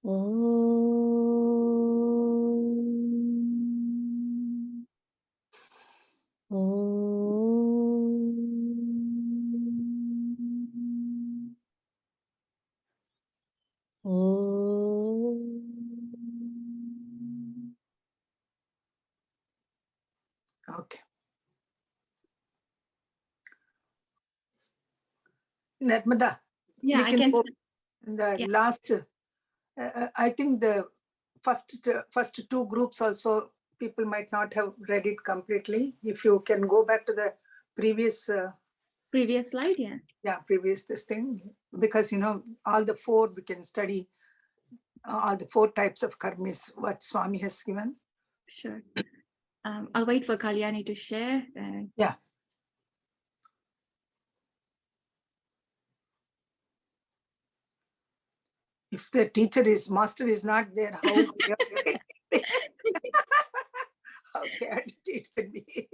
Om. Om. Om. Okay. Narmada, Yeah, we I can can. go the Yeah. last. I think the first two groups also people might not have read it completely. If you can go back to the previous. Previous slide, yeah. Yeah, previous this thing, because all the four we can study. All the four types of karmis what Swami has given. Sure. I'll wait for Kalyani to share. Yeah. If the master is not there, how how chaotic it can be.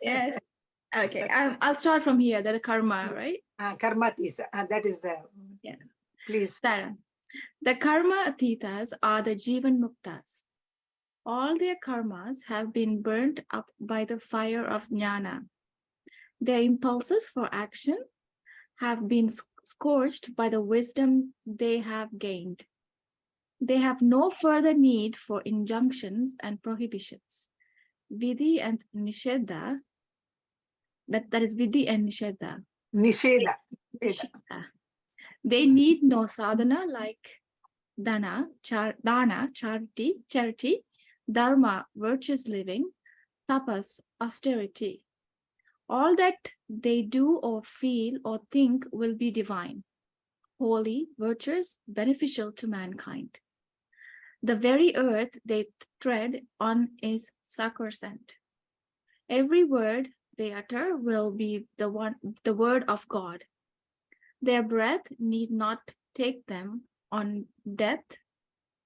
Yes. Okay. I'll start from here. The karma, right? Karma tisa, that is the. Yeah. Please. Sarah. The karma atitas are the jivan muktas. All their karmas have been burnt up by the fire of jnana. Their impulses for action have been scorched by the wisdom they have gained. They have no further need for injunctions and prohibitions. Vidhi and Nisheda, that is Vidhi and Nisheda. Nisheda. They need no sadhana like dana, charity, dharma, virtuous living, tapas, austerity. All that they do or feel or think will be divine, holy, virtuous, beneficial to mankind. The very earth they tread on is sacrosanct. Every word they utter will be the word of God. Their breath need not take them on depth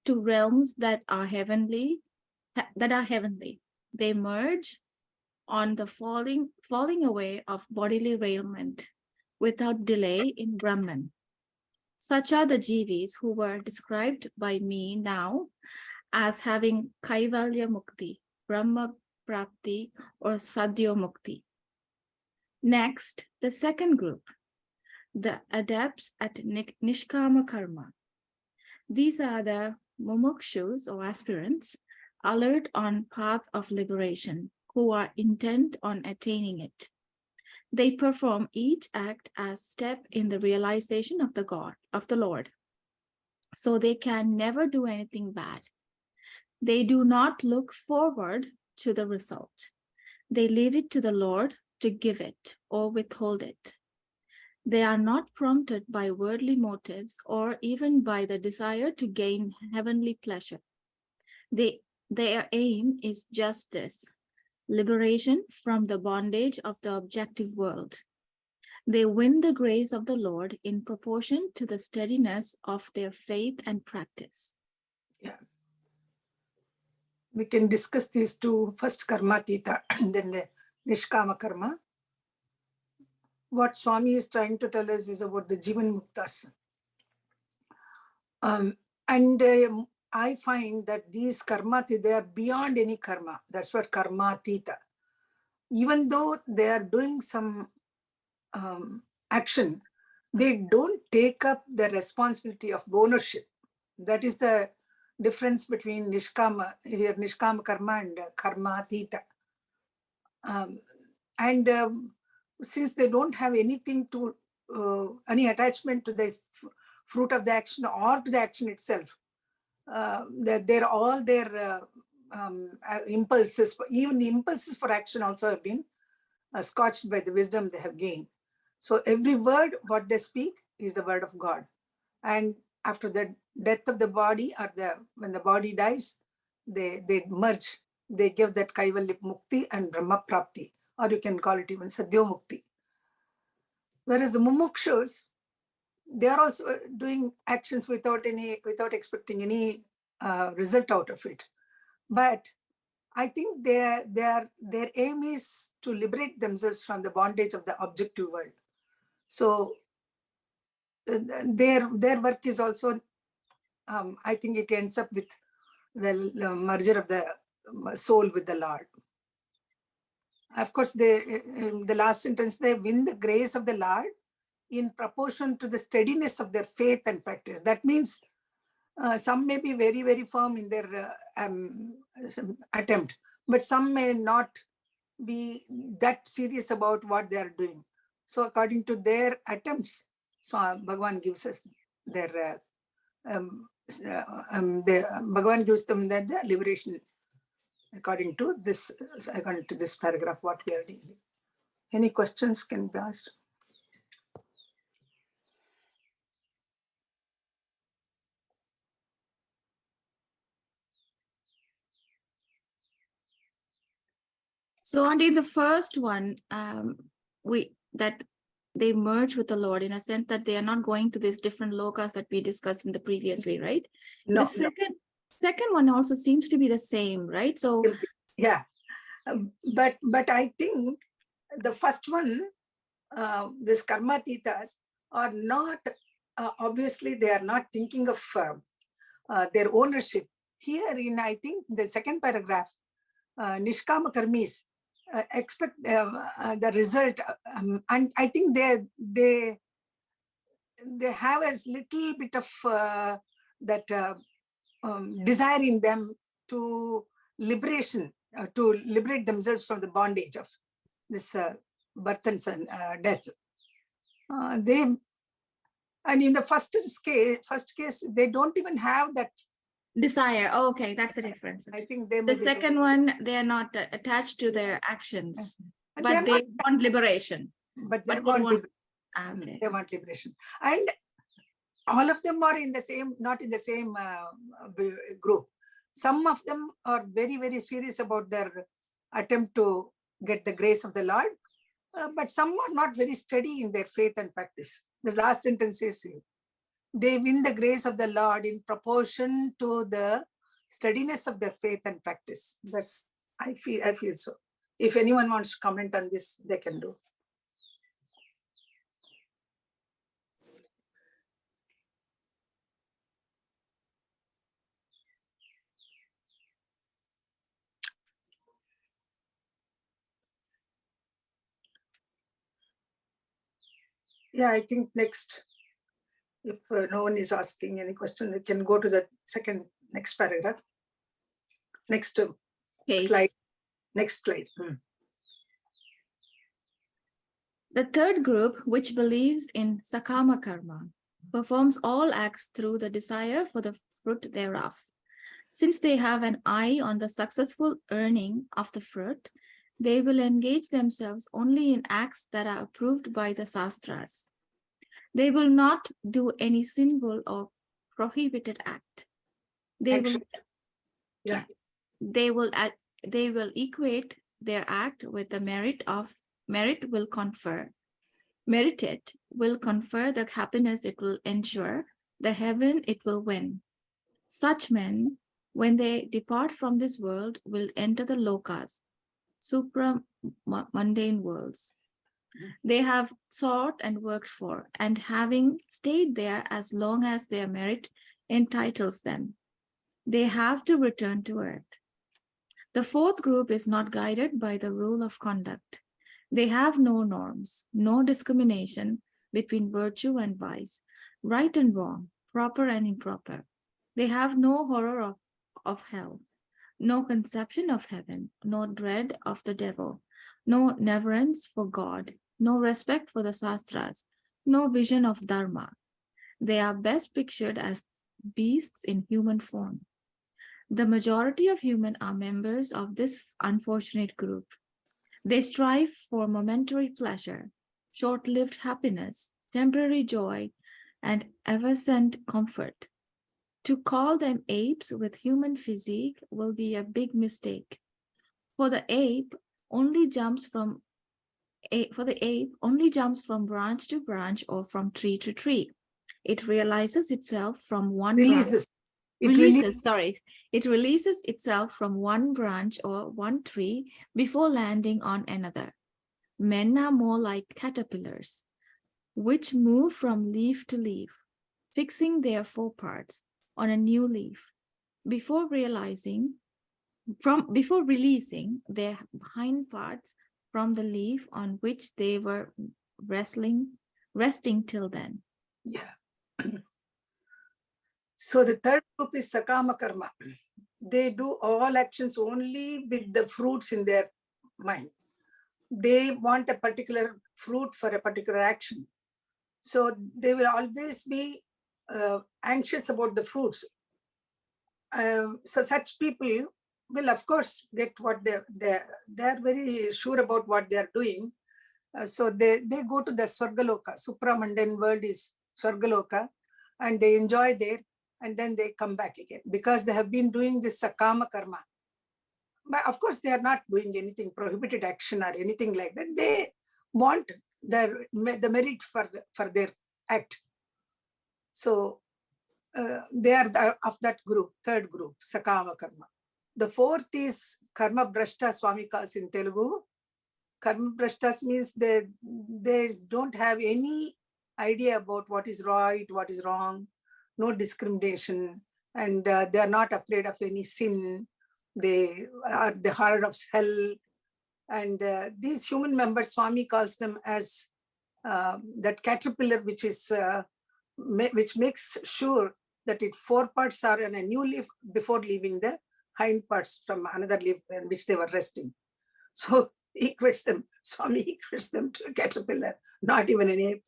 to realms that are heavenly. They merge on the falling away of bodily raiment without delay in Brahman. Such are the jivis who were described by me now as having Kaivalya Mukti, Brahma Prapti, or Sadhyo Mukti. Next, the second group, the adepts at Nishkama Karma. These are the mumukshus or aspirants alert on path of liberation who are intent on attaining it. They perform each act as step in the realization of the Lord. So they can never do anything bad. They do not look forward to the result. They leave it to the Lord to give it or withhold it. They are not prompted by worldly motives or even by the desire to gain heavenly pleasure. Their aim is just this: liberation from the bondage of the objective world. They win the grace of the Lord in proportion to the steadiness of their faith and practice. Yeah. We can discuss these two, first karma tita and then the nishkama karma. What Swami is trying to tell us is about the jivan muktas. And I find that these karma, they are beyond any karma. That's what karma tita. Even though they are doing some action, they don't take up the responsibility of ownership. That is the difference between nishkama karma and karma tita. Since they don't have anything to any attachment to the fruit of the action or to the action itself, all their impulses, even the impulses for action also have been scotched by the wisdom they have gained. So every word what they speak is the word of God. And after the death of the body, or when the body dies, they merge. They give that Kaivalya Mukti and Brahma Prapti, or you can call it even Sadhyo Mukti. Whereas the Mumukshus, they are also doing actions without expecting any result out of it. But I think their aim is to liberate themselves from the bondage of the objective world. So their work is also I think it ends up with the merger of the soul with the Lord. Of course, in the last sentence, they win the grace of the Lord in proportion to the steadiness of their faith and practice. That means some may be very, very firm in their attempt, but some may not be that serious about what they are doing. So according to their attempts, so Bhagavan gives us their, Bhagavan gives them the liberation according to this paragraph, what we are dealing. Any questions can be asked? So Auntie, the first one, they merge with the Lord in a sense that they are not going to these different lokas that we discussed in the previously, right? No, the second one also seems to be the same, right? So yeah, but I think the first one, this karmatitas are not, obviously they are not thinking of their ownership. Here in, I think, the second paragraph, Nishkama Karmis expect the result, and I think they have a little bit of that desire in them to liberation, to liberate themselves from the bondage of this birth and death. And in the first case, they don't even have that desire. Oh, okay, that's the difference. I think they the second one, they are not attached to their actions, but they want liberation. But they want liberation. And all of them are in the same, not in the same group. Some of them are very, very serious about their attempt to get the grace of the Lord, but some are not very steady in their faith and practice. The last sentence says, they win the grace of the Lord in proportion to the steadiness of their faith and practice. That's, I feel so. If anyone wants to comment on this, they can do. Yeah, I think next, if no one is asking any question, we can go to the next paragraph. Next slide. Next slide. The third group, which believes in sakama karma, performs all acts through the desire for the fruit thereof. Since they have an eye on the successful earning of the fruit, they will engage themselves only in acts that are approved by the sastras. They will not do any sinful or prohibited act. They will equate their act with the merit will confer. Merited will confer the happiness it will ensure, the heaven it will win. Such men, when they depart from this world, will enter the lokas, supra-mundane worlds. They have sought and worked for, and having stayed there as long as their merit entitles them, they have to return to earth. The fourth group is not guided by the rule of conduct. They have no norms, no discrimination between virtue and vice, right and wrong, proper and improper. They have no horror of hell, no conception of heaven, no dread of the devil, no reverence for God, no respect for the sastras, no vision of dharma. They are best pictured as beasts in human form. The majority of humans are members of this unfortunate group. They strive for momentary pleasure, short-lived happiness, temporary joy, and evanescent comfort. To call them apes with human physique will be a big mistake. For the ape only jumps from branch to branch or from tree to tree. It realizes itself from one It releases itself from one branch or one tree before landing on another. Men are more like caterpillars, which move from leaf to leaf, fixing their foreparts, on a new leaf before releasing their hind parts from the leaf on which they were resting till then. Yeah. So the third group is Sakama Karma. They do all actions only with the fruits in their mind. They want a particular fruit for a particular action. So they will always be anxious about the fruits. So such people will, of course, get what they're very sure about what they're doing. So they go to the Swargaloka. Supramundane world is Swargaloka, and they enjoy there, and then they come back again because they have been doing this Sakama Karma. But of course, they are not doing anything prohibited action or anything like that. They want the merit for their act. So they are of that group, third group, Sakama Karma. The fourth is Karma Brashta, Swami calls in Telugu. Karma Brashtas means they don't have any idea about what is right, what is wrong, no discrimination, and they are not afraid of any sin. They are the horror of hell. And these human members, Swami calls them as that caterpillar, which makes sure that four parts are in a new leaf before leaving the hind parts from another leaf in which they were resting. So equates them, Swami equates them to a caterpillar, not even an ape.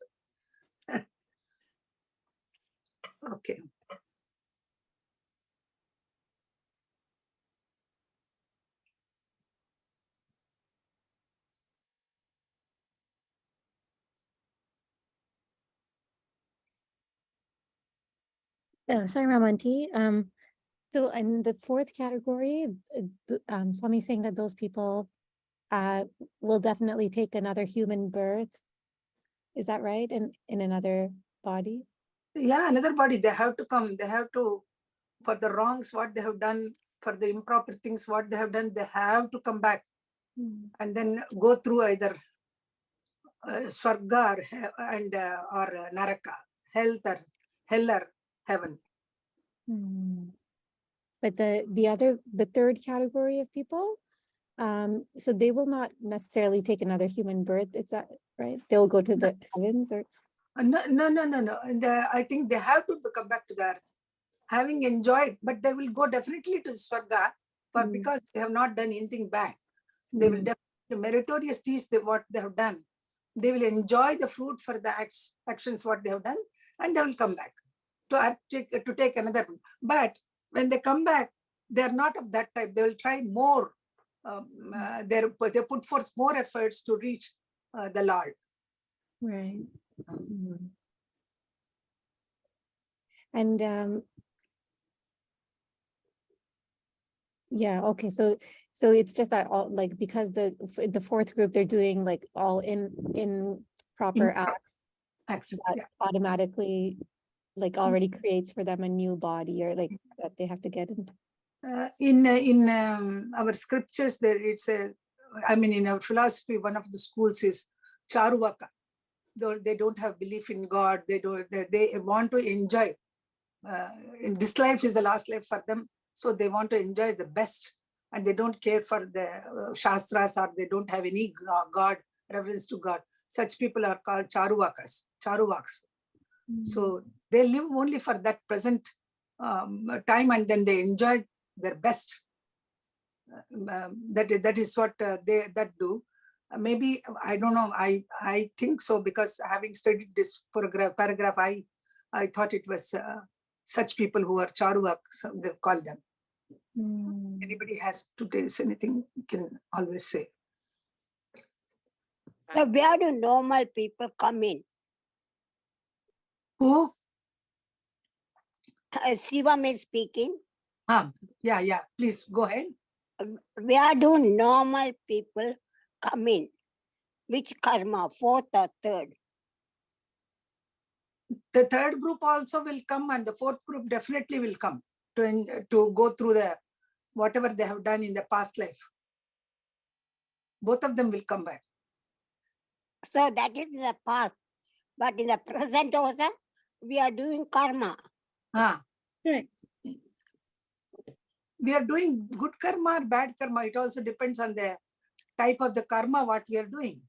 Okay. Sorry, Ramanti. So in the fourth category, Swami saying that those people will definitely take another human birth. Is that right? In another body? Yeah, another body, they have to come. They have to, for the wrongs, what they have done, for the improper things, what they have done, they have to come back and then go through either Swarga or Naraka, hell or heaven. But the third category of people, so they will not necessarily take another human birth. Is that right? They'll go to the heavens or? No. And I think they have to come back to the earth, having enjoyed, but they will go definitely to Swarga because they have not done anything bad. They will definitely, meritorious deeds, what they have done. They will enjoy the fruit for the actions, what they have done, and they will come back to earth to take another one. But when they come back, they are not of that type. They will try more. They put forth more efforts to reach the Lord. Right. And yeah, okay. So it's just that all like because the fourth group they're doing like all in proper acts that automatically like already creates for them a new body or like that they have to get into. In our scriptures, in our philosophy, one of the schools is Charuvaka. Though they don't have belief in God, they want to enjoy. This life is the last life for them, so they want to enjoy the best, and they don't care for the shastras, or they don't have any God reverence to God. Such people are called Charuvaks. So they live only for that present time, and then they enjoy their best. That is what they do. Maybe I don't know. I think so because having studied this paragraph, I thought it was such people who are Charuvaks, they call them. Anybody has to say anything, you can always say. So where do normal people come in? Who? Shivam is speaking. Yeah. Please go ahead. Where do normal people come in? Which karma, fourth or third? The third group also will come, and the fourth group definitely will come to go through the whatever they have done in the past life. Both of them will come back. So that is in the past. But in the present also, we are doing karma. Correct. we are doing good karma or bad karma. It also depends on the type of the karma what we are doing.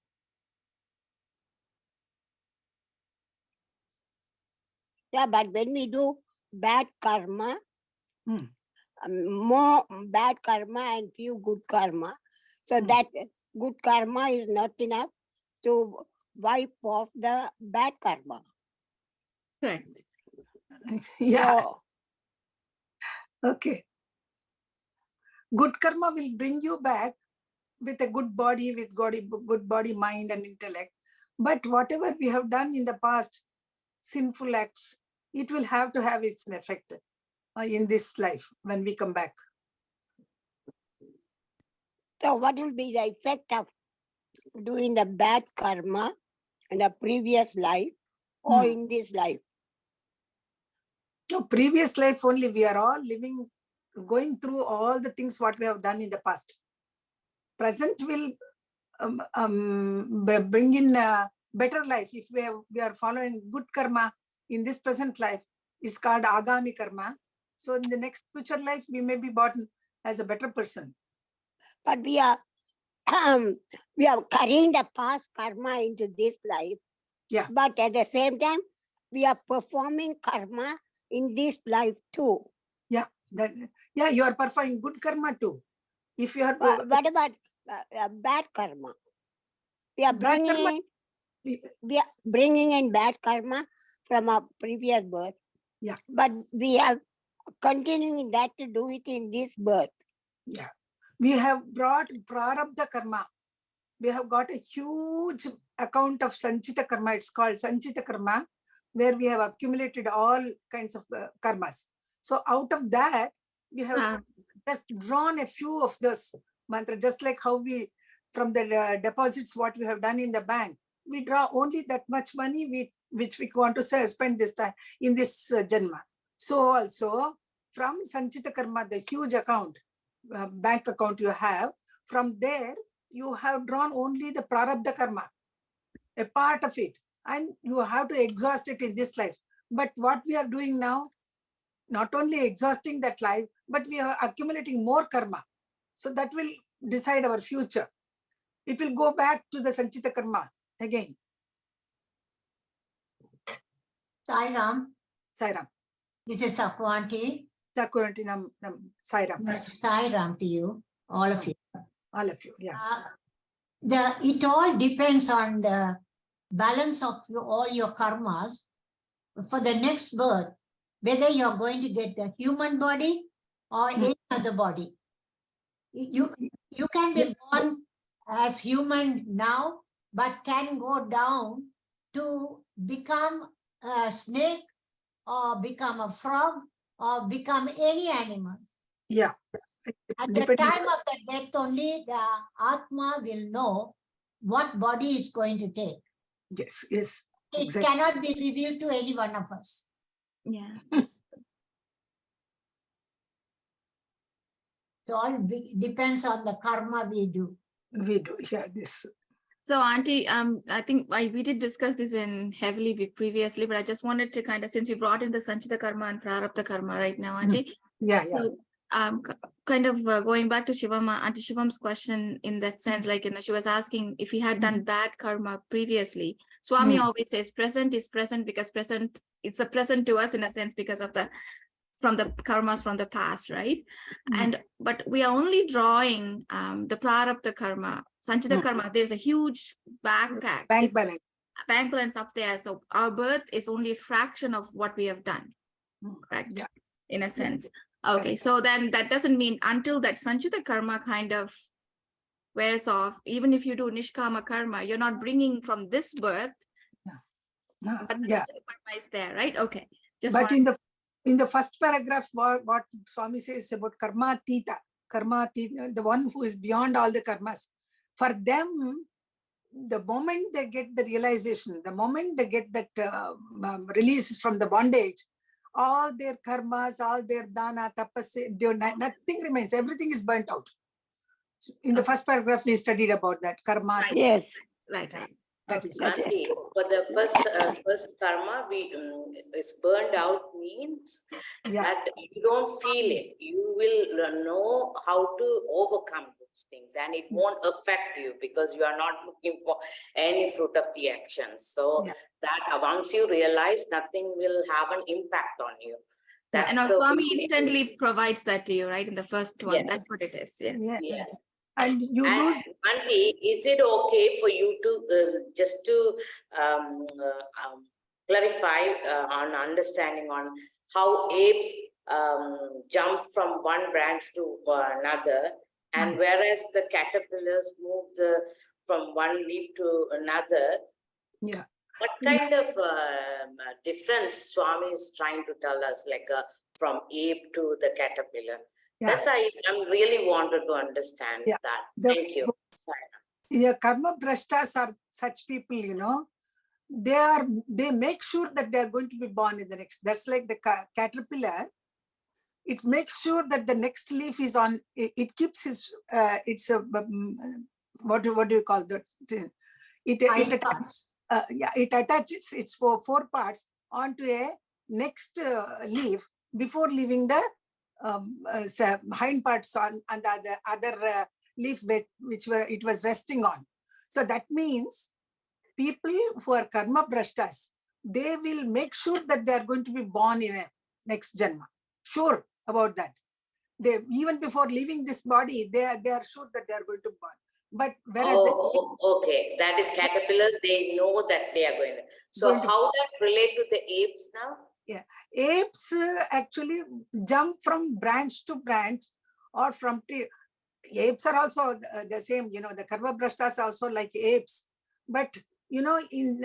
Yeah, but when we do bad karma, Hmm. more bad karma and few good karma, so that good karma is not enough to wipe off the bad karma. Correct. Yeah. So, Okay. Good karma will bring you back with a good body, with good body, mind, and intellect. But whatever we have done in the past, sinful acts, it will have to have its effect in this life when we come back. so what will be the effect of doing the bad karma in the previous life or in this life? No, previous life only, we are all living, going through all the things what we have done in the past. Present will bring in a better life. If we are following good karma in this present life, is called agami karma. So in the next future life, we may be born as a better person. But we are carrying the past karma into this life. Yeah. But at the same time, we are performing karma in this life too. Yeah, you are performing good karma too. If you are What about bad karma? We are bad bringing karma, we are bringing in bad karma from our previous birth. Yeah. But we are continuing that to do it in this birth. yeah, we have brought prarabdha karma. We have got a huge account of sanchita karma. It's called sanchita karma, where we have accumulated all kinds of karmas. So out of that, we have just drawn a few of those mantra, just like how we, from the deposits, what we have done in the bank, we draw only that much money which we want to spend this time in this janma. So also from sanchita karma, the huge account, bank account you have, from there, you have drawn only the prarabdha karma, a part of it, and you have to exhaust it in this life. But what we are doing now, not only exhausting that life, but we are accumulating more karma. So that will decide our future. It will go back to the sanchita karma again. Sai Ram, Sairam. this is Sakwanti. Sakuranti Sairam. Yes, Sai Ram to you, all of you. All of you, yeah. It all depends on the balance of all your karmas for the next birth, whether you're going to get the human body or any other body. You can be born as human now, but can go down to become a snake or become a frog or become any animals. Yeah. At the time of the death only, the Atma will know what body is going to take. Yes. It Exactly. cannot be revealed to any one of us. Yeah. So all depends on the karma we do. We do, yeah, this. So Auntie, I think we did discuss this in heavily previously, but I just wanted to kind of, since you brought in the Sanchita karma and Prarabdha karma right now, Auntie. Yeah. So kind of going back to Shivama, Auntie Shivam's question in that sense, like, she was asking if he had done bad karma previously. Swami always says present is present because it's a present to us in a sense because of from the karmas from the past, right? But we are only drawing the prarabdha karma, sanchita karma. There's a huge bank balance up there. So our birth is only a fraction of what we have done, correct? Yeah. In a sense. Okay, so then that doesn't mean until that sanchita karma kind of wears off, even if you do nishkama karma, you're not bringing from this birth, but the karma is there, right? Okay. But in the first paragraph, what Swami says about karma tita, the one who is beyond all the karmas, for them, the moment they get the realization, the moment they get that release from the bondage, all their karmas, all their dana, tapasya, nothing remains. Everything is burnt out. So in the first paragraph, we studied about that karma. Right. Yes. Right. That is Auntie, for the first karma is burned out means that you don't feel it. You will know how to overcome those things, and it won't affect you because you are not looking for any fruit of the actions. So Yeah. that once you realize, nothing will have an impact on you. That's And our the Swami way. instantly provides that to you, right? In the first one. Yes. That's what it is. Yeah. Yeah. Yes. And you And lose. Auntie, is it okay for you to just to clarify on understanding on how apes jump from one branch to another, and whereas the caterpillars move from one leaf to another? Yeah. What kind of difference Swami is trying to tell us, like from ape to the caterpillar? Yeah. That's I really wanted to understand Yeah. that. The- Thank you. Yeah, karma brashtas are such people, you know, they make sure that they are going to be born in the next. That's like the caterpillar. It makes sure that the next leaf is on. It keeps its what do you call that? It attaches its four parts onto a next leaf before leaving the hind parts on the other leaf which it was resting on. So that means people who are karma brashtas, they will make sure that they are going to be born in a next janma. Sure about that. They even before leaving this body, they are sure that they are going to be born. But whereas Okay, that is caterpillars, they know that they are going to. So Going to- how that relate to the apes now? Yeah, apes actually jump from branch to branch or from tree. Apes are also the same, you know, the karma brashtas are also like apes. But, you know, in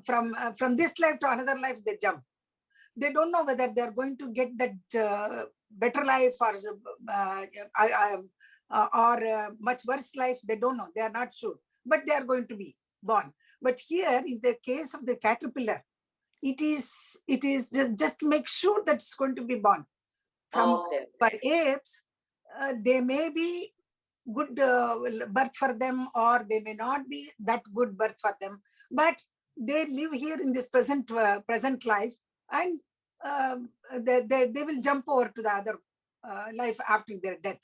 from this life to another life, they jump. They don't know whether they're going to get that better life or much worse life. They don't know. They are not sure. But they are going to be born. But here, in the case of the caterpillar, it is just make sure that it's going to be born. Okay. For apes, they may be good birth for them, or they may not be that good birth for them, but they live here in this present life, and they will jump over to the other life after their death.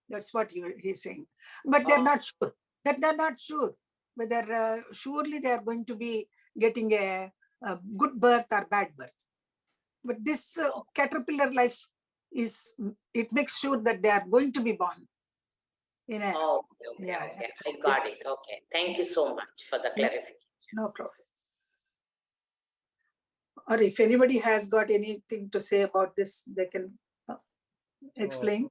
That's what he's saying. But they're not sure. They're not sure whether surely they are going to be getting a good birth or bad birth. But this caterpillar life it makes sure that they are going to be born in a Okay. I got it. Okay. Thank you so much for the clarification. No problem. Or if anybody has got anything to say about this, they can explain.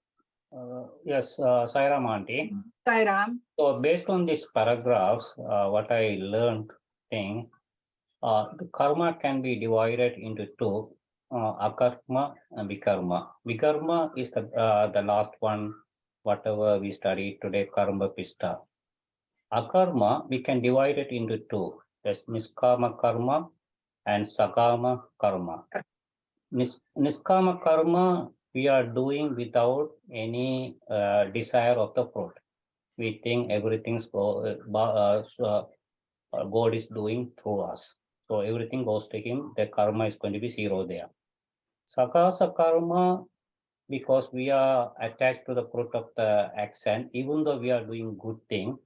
Yes, Sairam Auntie. Sairam. So based on these paragraphs, what I learned thing, the karma can be divided into two, akarma and vikarma. Vikarma is the last one, whatever we studied today, karma pista. Akarma, we can divide it into two. There's niskama karma and sakama karma. Niskama karma, we are doing without any desire of the fruit. We think everything's God is doing through us. So everything goes to him, the karma is going to be zero there. Sakasa karma, because we are attached to the fruit of the action, even though we are doing good thing,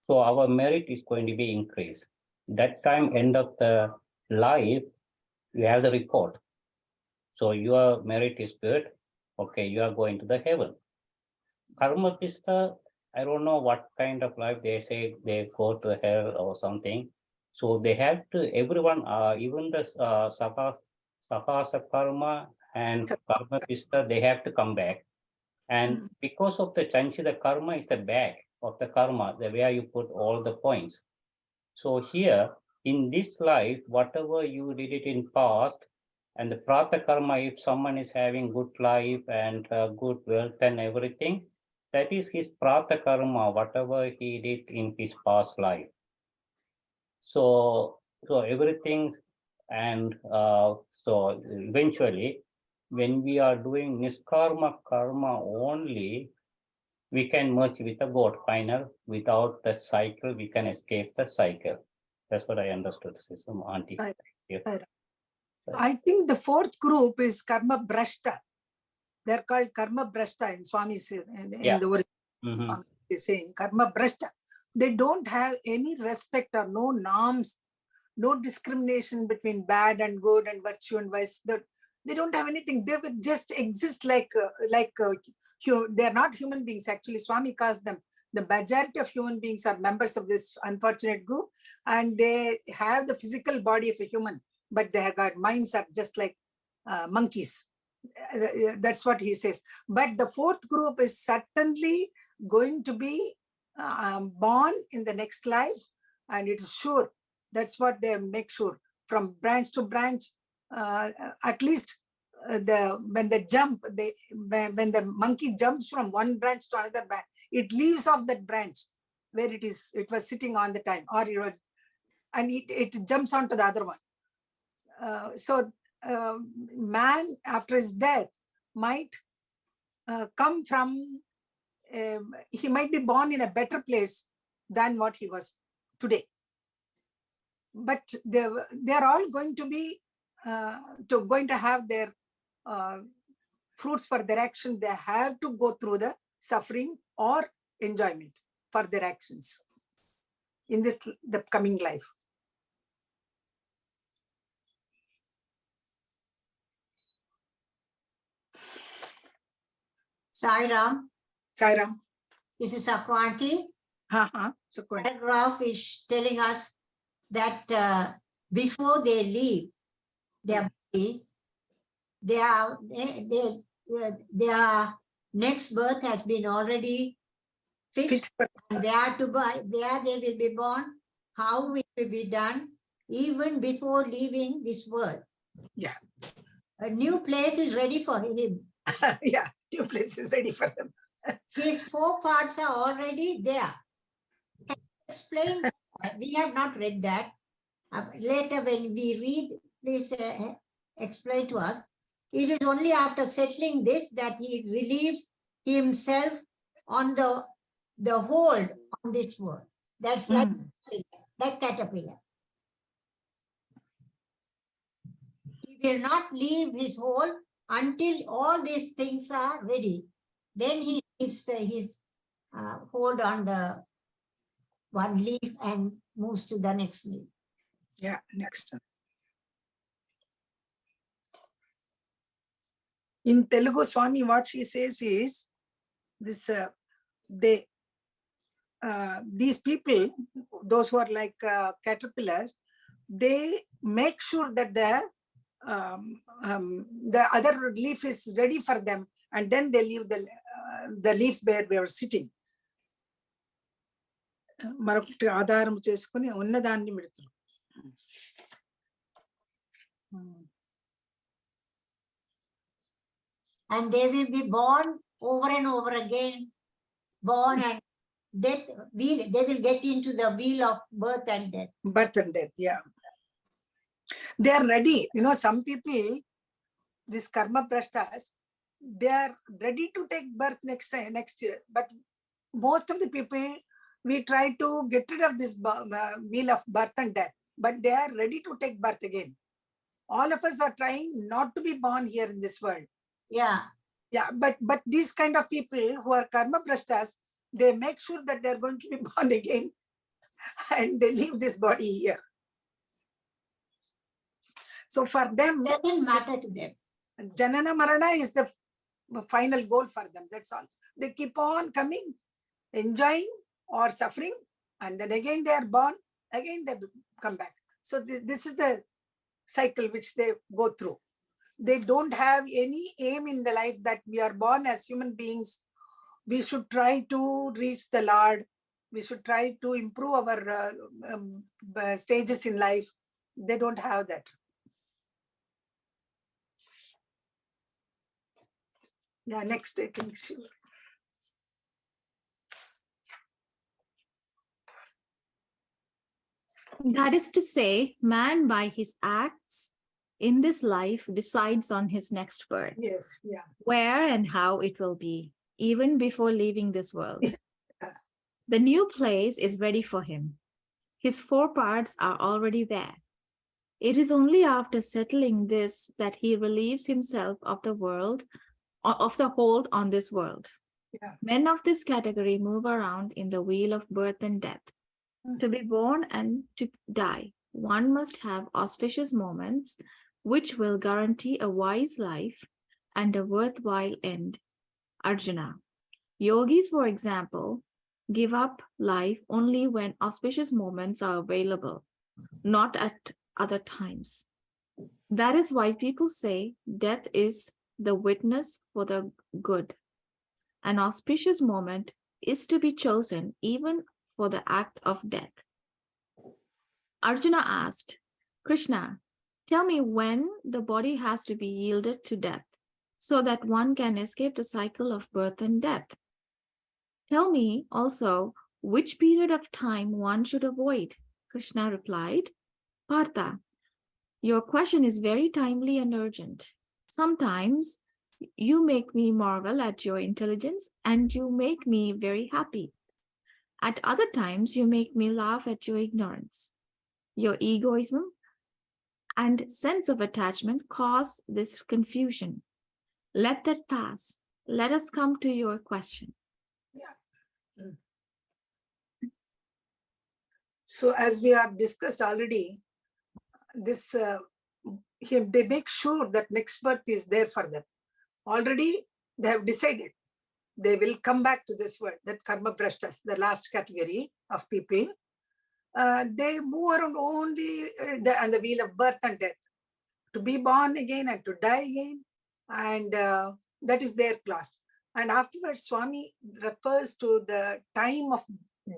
so our merit is going to be increased. That time, end of the life, you have the report. So your merit is good. Okay, you are going to the heaven. Karma pista, I don't know what kind of life they say they go to hell or something. So they have to, everyone, even the Sakasa karma and karma pista, they have to come back. And because of the chanchi, the karma is the back of the karma, the where you put all the points. So here, in this life, whatever you did it in past, and the prata karma, if someone is having good life and good wealth and everything, that is his prata karma, whatever he did in his past life. So everything, and so eventually, when we are doing niskarma karma only, we can merge with the God final. Without that cycle, we can escape the cycle. That's what I understood, System Auntie. I think the fourth group is karma brashta. They're called karma brashta in Swami's in Yeah. the origin. Mhm. They're saying karma brashta. They don't have any respect or no norms, no discrimination between bad and good and virtue and vice. They don't have anything. They will just exist like they're not human beings. Actually, Swami calls them, the majority of human beings are members of this unfortunate group, and they have the physical body of a human, but their minds are just like monkeys. That's what he says. But the fourth group is certainly going to be born in the next life, and it is sure. That's what they make sure. From branch to branch, at least when they jump, when the monkey jumps from one branch to another branch, it leaves off that branch where it was sitting on the time, or and it jumps onto the other one. So man after his death might come from, he might be born in a better place than what he was today. But they're all going to be going to have their fruits for their action. They have to go through the suffering or enjoyment for their actions in the coming life. Sai Ram, Sairam. this is Akwanti. So go ahead. Paragraph is telling us that before they leave their body, their next birth has been already fixed, and where they will be born, how it will be done, even before leaving this world. Yeah. A new place is ready for him. Yeah, new place is ready for them. His 4 parts are already there. Can you explain? We have not read that. Later when we read, please explain to us. It is only after settling this that he relieves himself on the hold on this world. That's like that caterpillar. He will not leave his hold until all these things are ready. Then he leaves his hold on the one leaf and moves to the next leaf. Yeah, next. In Telugu, Swami, what she says is this: these people, those who are like caterpillars, they make sure that the other leaf is ready for them, and then they leave the leaf where they are sitting. మరొకటి ఆధారం చేసుకుని ఉన్నదాన్ని పెడుతున్నారు. And they will be born over and over again, born and death. They will get into the wheel of birth and death. Birth and death, yeah. They are ready. Some people, these karma prashtas, they are ready to take birth next year. But most of the people, we try to get rid of this wheel of birth and death, but they are ready to take birth again. All of us are trying not to be born here in this world. Yeah. Yeah, but these kind of people who are karma prashtas, they make sure that they're going to be born again and they leave this body here. So for them, it doesn't matter to them. Janana Marana is the final goal for them. That's all. They keep on coming, enjoying or suffering, and then again they are born, again they come back. So this is the cycle which they go through. They don't have any aim in the life that we are born as human beings. We should try to reach the Lord. We should try to improve our stages in life. They don't have that. Yeah, next I think. That is to say, man by his acts in this life decides on his next birth. Yes, yeah. Where and how it will be, even before leaving this world. The new place is ready for him. His 4 parts are already there. It is only after settling this that he relieves himself of the world of the hold on this world. Yeah. Men of this category move around in the wheel of birth and death. To be born and to die, one must have auspicious moments which will guarantee a wise life and a worthwhile end. Arjuna. Yogis, for example, give up life only when auspicious moments are available, not at other times. That is why people say death is the witness for the good. An auspicious moment is to be chosen even for the act of death. Arjuna asked, Krishna, tell me when the body has to be yielded to death so that one can escape the cycle of birth and death. Tell me also which period of time one should avoid. Krishna replied, Partha, your question is very timely and urgent. Sometimes you make me marvel at your intelligence and you make me very happy. At other times, you make me laugh at your ignorance. Your egoism and sense of attachment cause this confusion. Let that pass. Let us come to your question. So as we have discussed already, this they make sure that next birth is there for them. Already they have decided they will come back to this world, that karma brashtas, the last category of people. They move around only on the wheel of birth and death, to be born again and to die again, and that is their class. And afterwards, Swami refers to the time of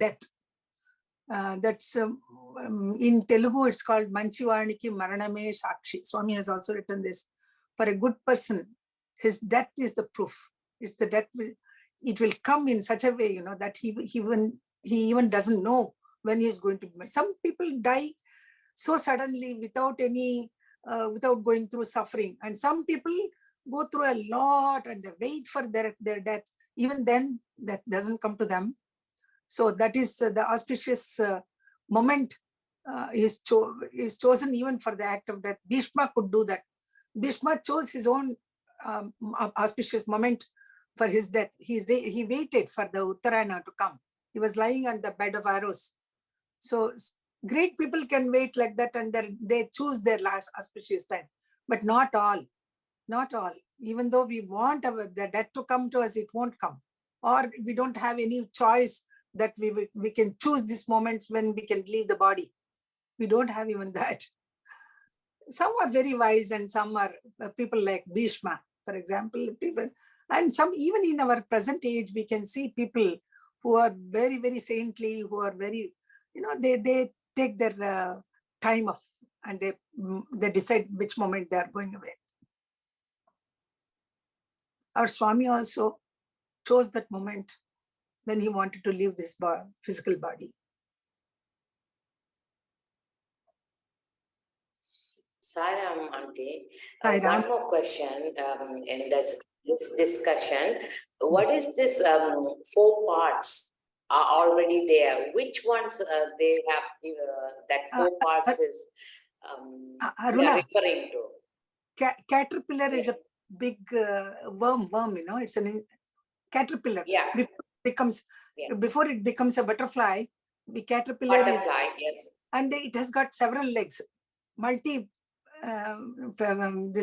death. That's in Telugu, it's called Manchivarniki Maraname Sakshi. Swami has also written this. For a good person, his death is the proof. It's the death. It will come in such a way, that he even doesn't know when he is going to be. Some people die so suddenly without any, without going through suffering. And some people go through a lot and they wait for their death. Even then, death doesn't come to them. So that is the auspicious moment is chosen even for the act of death. Bhishma could do that. Bhishma chose his own auspicious moment for his death. He waited for the Uttarayana to come. He was lying on the bed of arrows. So great people can wait like that and they choose their last auspicious time. But not all. Not all. Even though we want the death to come to us, it won't come. Or we don't have any choice that we can choose this moment when we can leave the body. We don't have even that. Some are very wise and some are people like Bhishma, for example, people. And some, even in our present age, we can see people who are very, very saintly, who are very, they take their time off and they decide which moment they are going away. Our Swami also chose that moment when he wanted to leave this physical body. Saram, Auntie. Hi, Ram. One more question in this discussion. What is this 4 parts are already there? Which ones they have that 4 parts is Aruna, referring to? Caterpillar is a big worm, it's a caterpillar. Yeah. Before it becomes a butterfly, the caterpillar is, yes. and it has got several legs, this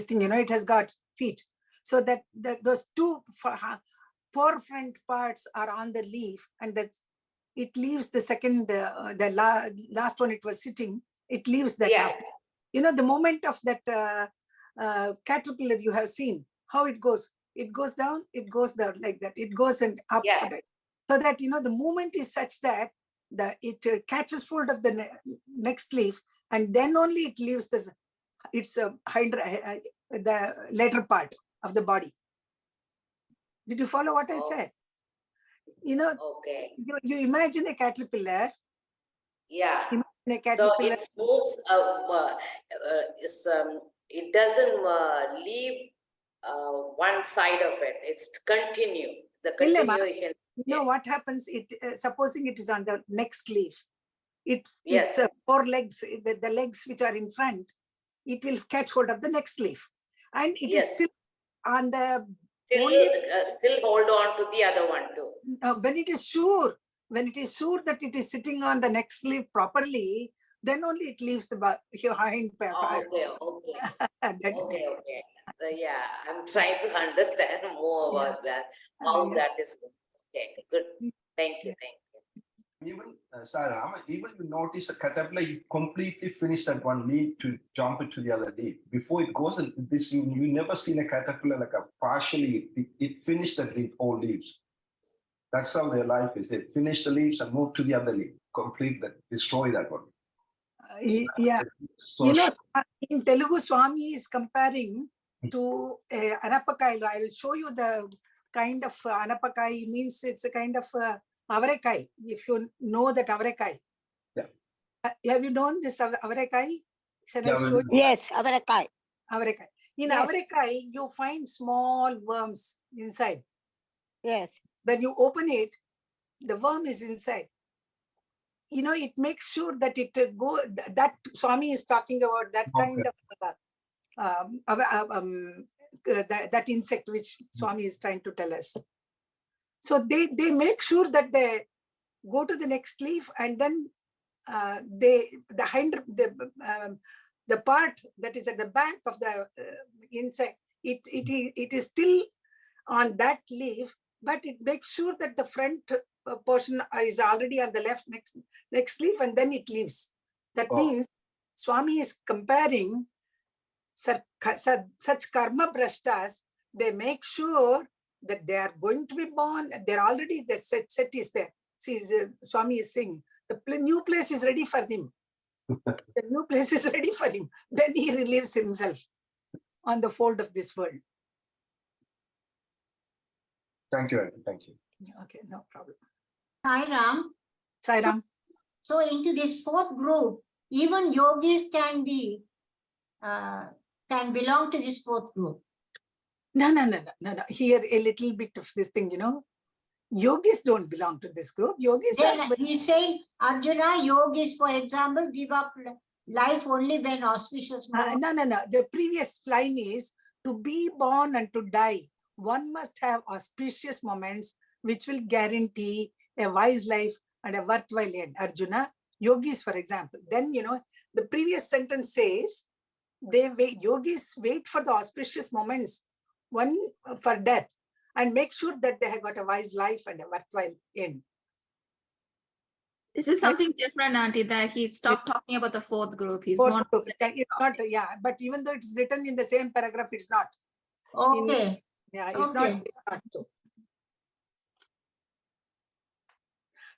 thing, it has got feet. So that those 2 forefront parts are on the leaf, and it leaves the second, the last one it was sitting, it leaves that after. The moment of that caterpillar, you have seen how it goes. It goes down, it goes down like that. It goes and up. Yeah. So that, the movement is such that it catches hold of the next leaf, and then only it leaves the later part of the body. Did you follow what I said? Okay. You imagine a caterpillar. Yeah. Imagine a caterpillar. So it moves, it doesn't leave one side of it. It's continue. The continuation. What happens? Supposing it is on the next leaf. It's 4 legs, the legs which are in front, it will catch hold of the next leaf. And it is still on the Still hold on to the other one too. When it is sure that it is sitting on the next leaf properly, then only it leaves the hind part. Okay, okay. That is Okay, okay. Yeah, I'm trying to understand more about that, how yeah. that is. Okay, good. Thank you, thank you. Even, Sarah, even you notice a caterpillar, you completely finish that one leaf to jump into the other leaf. Before it goes, you never seen a caterpillar like a partially, it finished the leaf, all leaves. That's how their life is. They finish the leaves and move to the other leaf, complete that, destroy that one. Yeah. So In Telugu, Swami is comparing to anapakai. I will show you the kind of anapakai. Means it's a kind of avarekai. If you know that avarekai. Yeah. Have you known this avarekai? Shall I Yeah, show you? Yes, avarekai. Avarekai. In Yes. avarekai, you find small worms inside. Yes. When you open it, the worm is inside. It makes sure that it that Swami is talking about that kind of that insect which Swami is trying to tell us. So they make sure that they go to the next leaf, and then the part that is at the back of the insect, it is still on that leaf, but it makes sure that the front portion is already on the left next leaf, and then it leaves. That means Swami is comparing such karma brashtas. They make sure that they are going to be born. They're already, the set is there. See, Swami is saying the new place is ready for him. The new place is ready for him. Then he relieves himself on the fold of this world. thank you, Aunty. Thank you. Okay, no problem. Sai Ram. Sai Ram. So into this fourth group, even yogis can belong to this fourth group. No. Here a little bit of this thing, Yogis don't belong to this group. Yogis Then are. he's saying, Arjuna, yogis, for example, give up life only when auspicious moments. No. The previous line is, to be born and to die, one must have auspicious moments which will guarantee a wise life and a worthwhile end. Arjuna, yogis, for example. Then, the previous sentence says, yogis wait for the auspicious moments, one for death, and make sure that they have got a wise life and a worthwhile end. This is something different, Auntie, that he stopped talking about the fourth group. He's more. It's not, yeah, but even though it's written in the same paragraph, it's not. Okay. It's Okay. not so.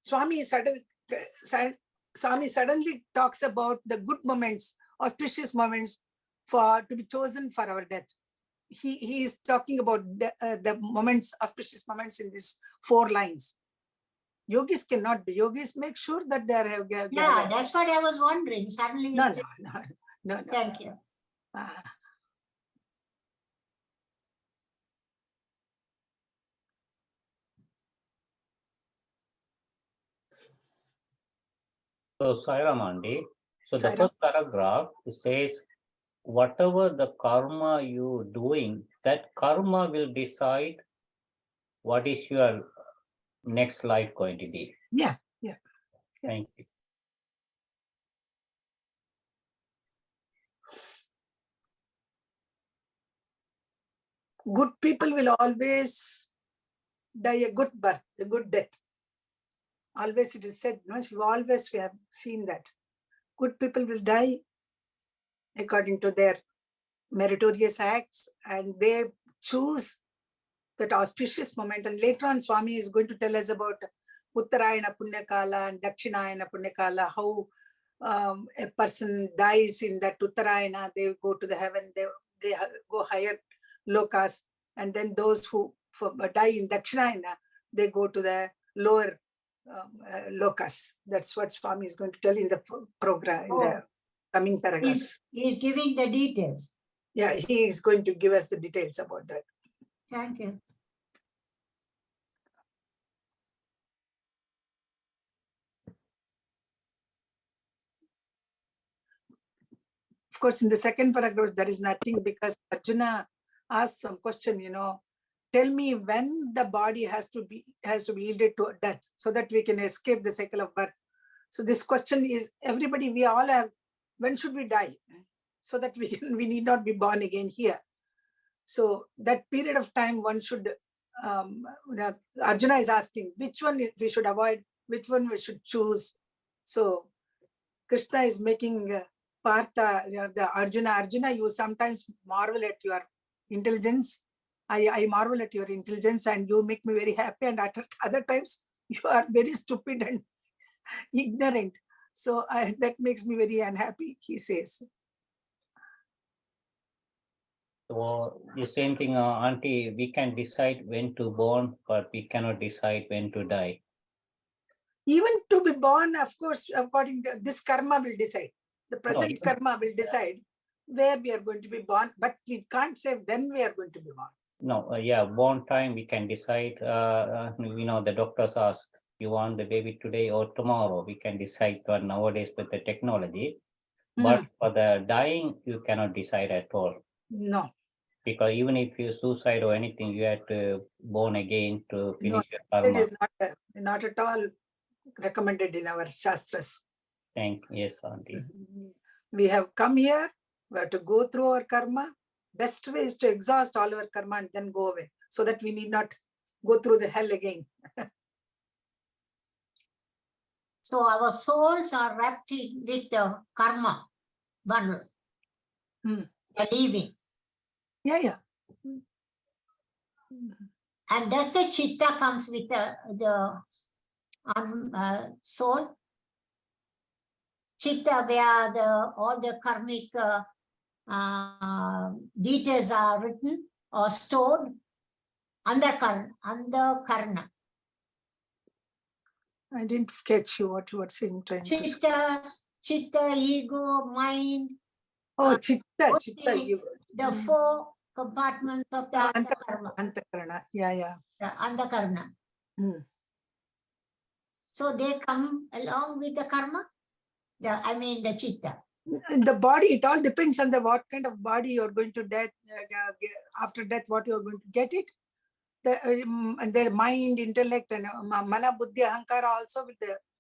Swami suddenly talks about the good moments, auspicious moments to be chosen for our death. He is talking about the moments, auspicious moments in these 4 lines. Yogis cannot be. Yogis make sure that they are. Yeah, that's what I was wondering. Suddenly. No. Thank you. So, Sairam Aunty, so the Sairam. first paragraph says, whatever the karma you're doing, that karma will decide what is your next life going to be. Yeah. Thank you. Good people will always die a good birth, a good death. Always it is said, we have seen that. Good people will die according to their meritorious acts, and they choose that auspicious moment. And later on, Swami is going to tell us about Uttarayana Punyakala and Dakshinayana Punyakala, how a person dies in that Uttarayana, they go to the heaven, they go higher lokas, and then those who die in Dakshinayana, they go to the lower lokas. That's what Swami is going to tell in the program, in the coming paragraphs. He's giving the details. Yeah, he is going to give us the details about that. Thank you. Of course, in the second paragraph, there is nothing, because Arjuna asked some question, tell me when the body has to be yielded to death, so that we can escape the cycle of birth. So this question is, everybody, we all have, when should we die, so that we need not be born again here. So that period of time one should, Arjuna is asking which one we should avoid, which one we should choose. So Krishna is making Partha, the Arjuna, you sometimes marvel at your intelligence. I marvel at your intelligence, and you make me very happy. And at other times, you are very stupid and ignorant. So that makes me very unhappy, he says. So the same thing, Auntie, we can decide when to born, but we cannot decide when to die. Even to be born, of course, according to this karma will decide. The present karma will decide where we are going to be born, but we can't say when we are going to be born. No, born time we can decide. The doctors ask, you want the baby today or tomorrow? We can decide nowadays with the technology. But for the dying, you cannot decide at all. No. Because even if you suicide or anything, you have to born again to finish your karma. It is not at all recommended in our Shastras. Yes, Auntie. We have come here, we have to go through our karma. Best way is to exhaust all our karma and then go away, so that we need not go through the hell again. So our souls are wrapped in with the karma bundle. They're leaving. Yeah. And does the chitta comes with the soul? Chitta, where all the karmic details are written or stored. Karna. I didn't catch you what you were saying. Chitta, ego, mind. Oh, chitta, ego. The four compartments of the Antakarna. Yeah. The Antakarna. So they come along with the karma. The chitta. The body, it all depends on what kind of body you're going to death. After death, what you're going to get it. Their mind, intellect, and mana, buddhi, ahankara also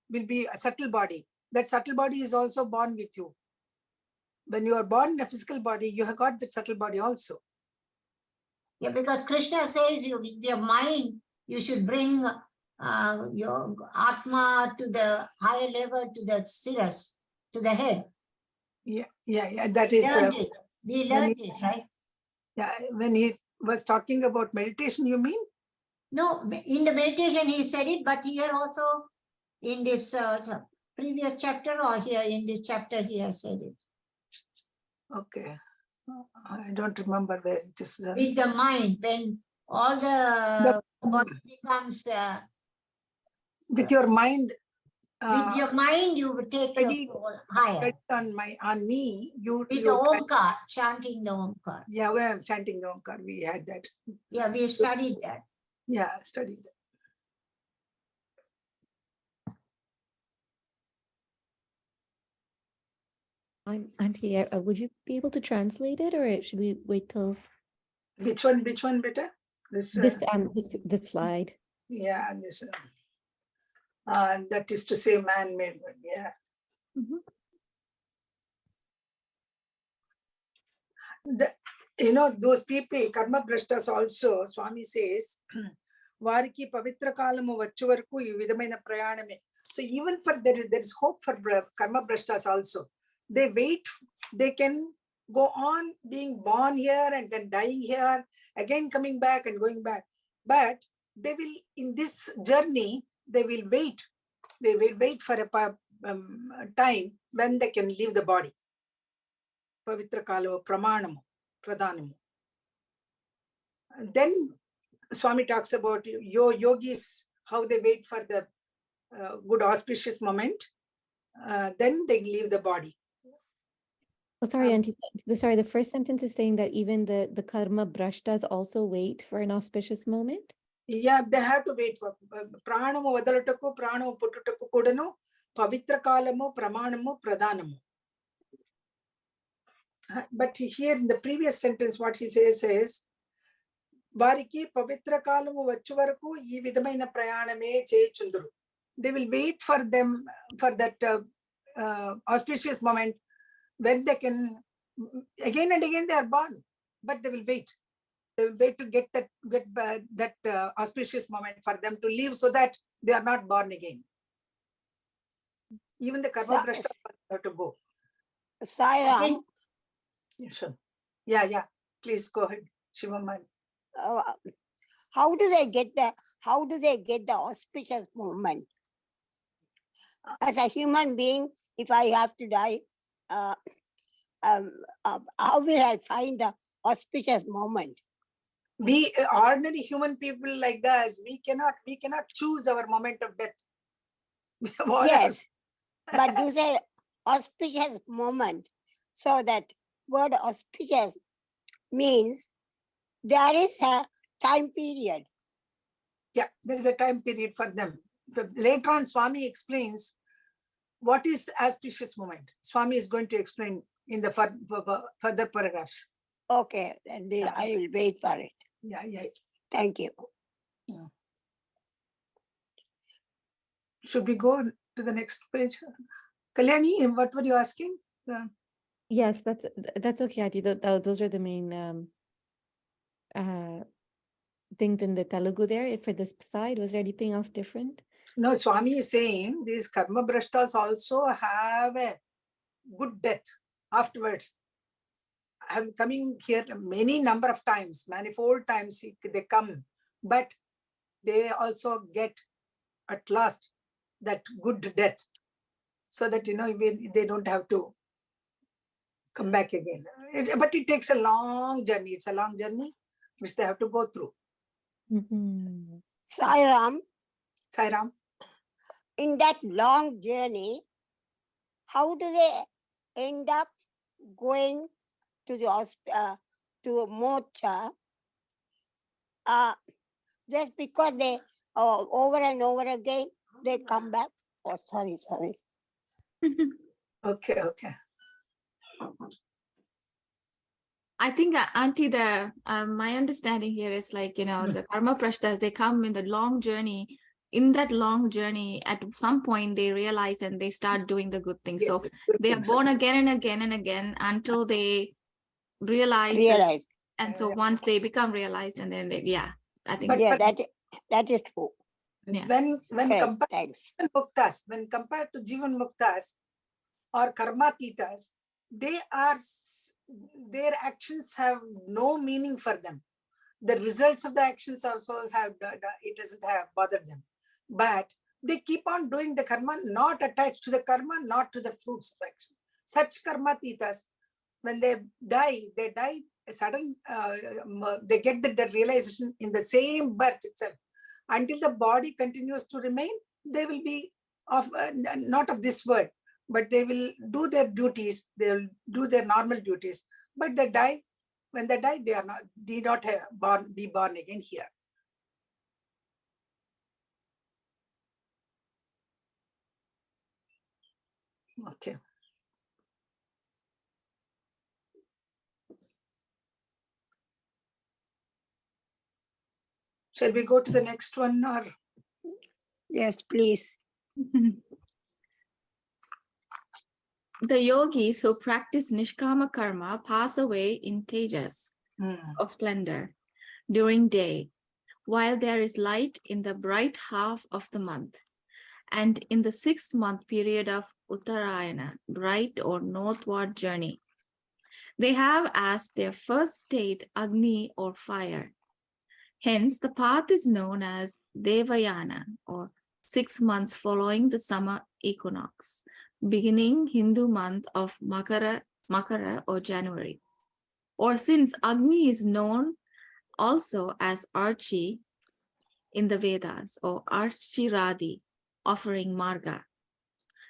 will be a subtle body. That subtle body is also born with you. When you are born in a physical body, you have got that subtle body also. Yeah, because Krishna says with your mind, you should bring your Atma to the higher level, to the siras, to the head. Yeah. That is. We learned it, right? Yeah, when he was talking about meditation, you mean? No, in the meditation he said it, but here also in this previous chapter, or here in this chapter he has said it. Okay. I don't remember where it is. With the mind, when all the body becomes... with your mind. With your mind, you would take your soul higher. On me, with the Omkar, chanting the Omkar. Yeah, we are chanting the Omkar. We had that. Yeah, we studied that. Yeah, studied that. Auntie, would you be able to translate it, or should we wait till? Which one better? This slide. Yeah, this. That is to say, man-made one. Yeah. Those people, karma brashtas also, Swami says, Variki pavitra kalamu vachuvarku vidamaina prayaname. So even for there is hope for karma brashtas also. They wait, they can go on being born here and then dying here, again coming back and going back. But they will, in this journey, they will wait. They will wait for a time when they can leave the body. Pavitra kalamu pramanamu. Pradhanamu. Then Swami talks about yogis, how they wait for the good auspicious moment. Then they leave the body. Oh, sorry, Auntie. The first sentence is saying that even the karma brashtas also wait for an auspicious moment. Yeah, they have to wait for pranamu vadalataku, pranamu puttutaku kodanu, pavitra kalamu, pramanamu, pradhanamu. But here in the previous sentence, what he says is, వారికి పవిత్ర కాలము వచ్చే వరకు ఈ విధమైన ప్రయాణమే చేయుచుందురు. They will wait for them for that auspicious moment when they can again and again they are born, but they will wait. They will wait to get that auspicious moment for them to leave so that they are not born again. Even the karma brashta have to go. Sai Ram, Sure. Yeah. Please go ahead, Shivaman. how do they get the auspicious moment? As a human being, if I have to die, how will I find the auspicious moment? We ordinary human people like us, we cannot choose our moment of death. Yes, but you said auspicious moment. So that word auspicious means there is a time period. Yeah, there is a time period for them. Later on, Swami explains what is auspicious moment. Swami is going to explain in the further paragraphs. Okay, then I will wait for it. Yeah. Thank you. Should we go to the next page? Kalyani, what were you asking? Yes, that's okay, Auntie. Those are the main things in the Telugu there. For this side, was there anything else different? No, Swami is saying these karma brashtas also have a good death afterwards. I'm coming here many number of times, manifold times they come, but they also get at last that good death, so that they don't have to come back again. But it takes a long journey. It's a long journey which they have to go through. Mm-hmm. Sai Ram, in that long journey, how do they end up going to the to moksha? Just because they over and over again they come back? Oh, sorry. Okay. I think, Auntie, my understanding here is like, the karma prashtas, they come in the long journey. In that long journey, at some point they realize and they start doing the good things. So they are born again and again and again until they realize. And so once they become realized, and then I think. That is true. Yeah. When compared to Jivan Muktas or Karmatitas, their actions have no meaning for them. The results of the actions also it doesn't have bothered them. But they keep on doing the karma, not attached to the karma, not to the fruits of action. Such Karmatitas, when they die sudden, they get the realization in the same birth itself. Until the body continues to remain, they will be not of this world, but they will do their duties, they will do their normal duties. But they die. When they die, they need not be born again here. Okay. Shall we go to the next one, or? Yes, please. The yogis who practice nishkama karma pass away in tejas of splendor during day, while there is light in the bright half of the month, and in the 6-month period of Uttarayana, bright or northward journey. They have as their first state Agni or fire. Hence, the path is known as Devayana, or 6 months following the summer equinox, beginning Hindu month of Makara or January. Or since Agni is known also as Archi in the Vedas, or Archiradi, offering Marga.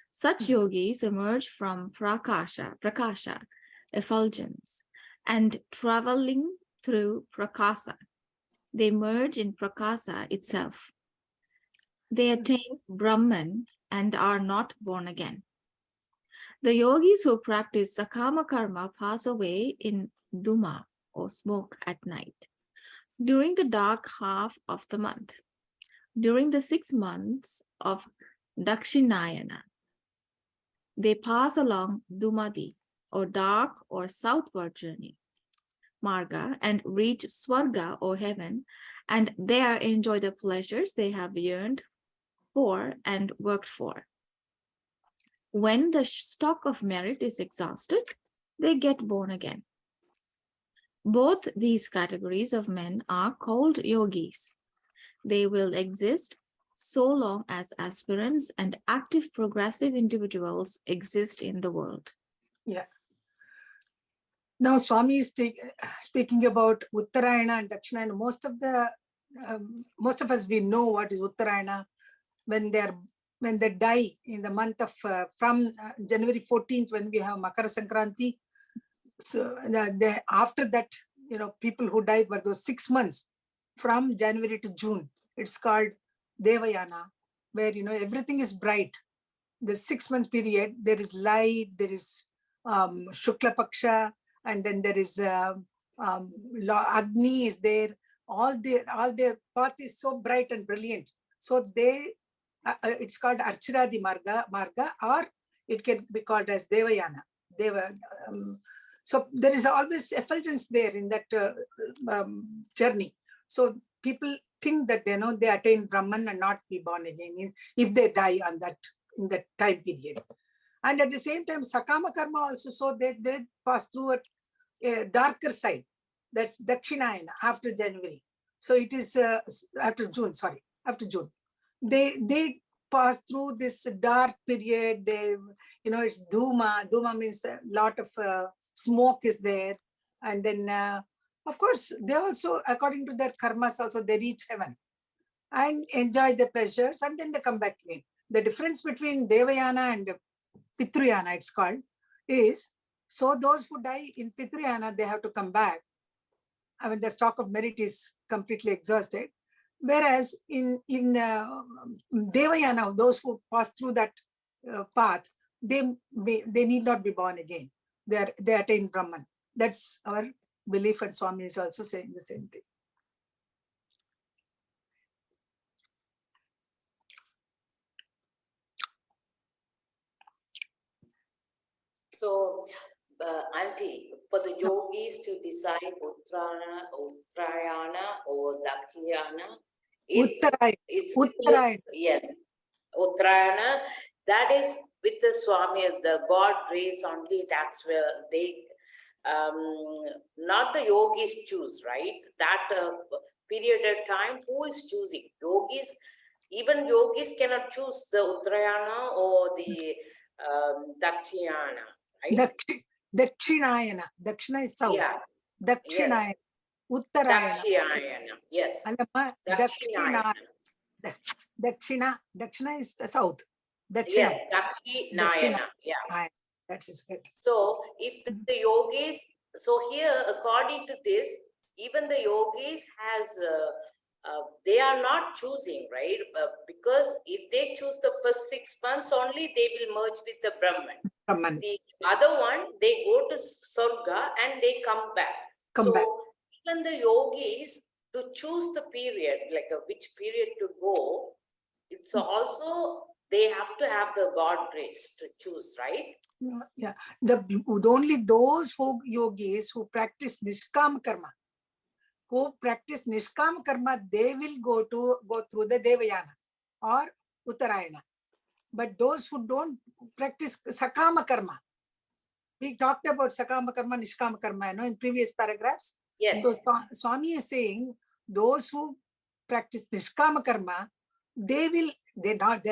Such yogis emerge from Prakasha, effulgence, and traveling through Prakasa. They merge in Prakasa itself. They attain Brahman and are not born again. The yogis who practice Sakama Karma pass away in Duma, or smoke, at night. during the dark half of the month. During the 6 months of Dakshinayana, they pass along Dumadi, or dark or southward journey, Marga, and reach Swarga, or heaven, and there enjoy the pleasures they have yearned for and worked for. When the stock of merit is exhausted, they get born again. Both these categories of men are called yogis. They will exist so long as aspirants and active progressive individuals exist in the world. Yeah. Now Swami is speaking about Uttarayana and Dakshinayana. Most of us, we know what is Uttarayana when they die in the month of from January 14th, when we have Makara Sankranti. So after that, people who died were those 6 months from January to June. It's called Devayana, where everything is bright. The 6 month period, there is light, there is Shukla Paksha, and then there is Agni is there. All their path is so bright and brilliant. So it's called Archiradi Marga, or it can be called as Devayana. So there is always effulgence there in that journey. So people think that they attain Brahman and not be born again if they die in that time period. And at the same time, Sakama Karma also, so they pass through a darker side. That's Dakshinayana after January. So it is after June. They pass through this dark period. It's Dhuma. Dhuma means a lot of smoke is there. And then, of course, they also, according to their karmas also, they reach heaven and enjoy the pleasures, and then they come back again. The difference between Devayana and Pitruyana, it's called, is so those who die in Pitruyana, they have to come back. I mean, the stock of merit is completely exhausted. Whereas in Devayana, those who pass through that path, they need not be born again. They attain Brahman. That's our belief, and Swami is also saying the same thing. So, Auntie, for the yogis to decide Uttarayana or Dakshinayana, it's Uttarayana. Yes, Uttarayana. That is with the Swami, the God grace only. That's where they, not the yogis choose, right? That period of time, who is choosing? Yogis, even yogis cannot choose the Uttarayana or the Dakshinayana, right? Dakshinayana. Dakshina is south. Yeah. Dakshinayana. Yes. Uttarayana. Dakshinayana. Yes. Dakshina is the south. Yes, Dakshinayana. Yeah. That is good. So if the yogis, so here according to this, even the yogis has, they are not choosing, right? Because if they choose the first 6 months only, they will merge with the Brahman. The other one, they go to Sarga and they come back. Even the yogis, to choose the period, like which period to go, it's also, they have to have the God grace to choose, right? Yeah. Only those yogis who practice Nishkam Karma, they will go through the Devayana or Uttarayana. But those who don't practice Sakama Karma, we talked about Sakama Karma, Nishkama Karma, in previous paragraphs. Yes. So Swami is saying those who practice Nishkama Karma, they're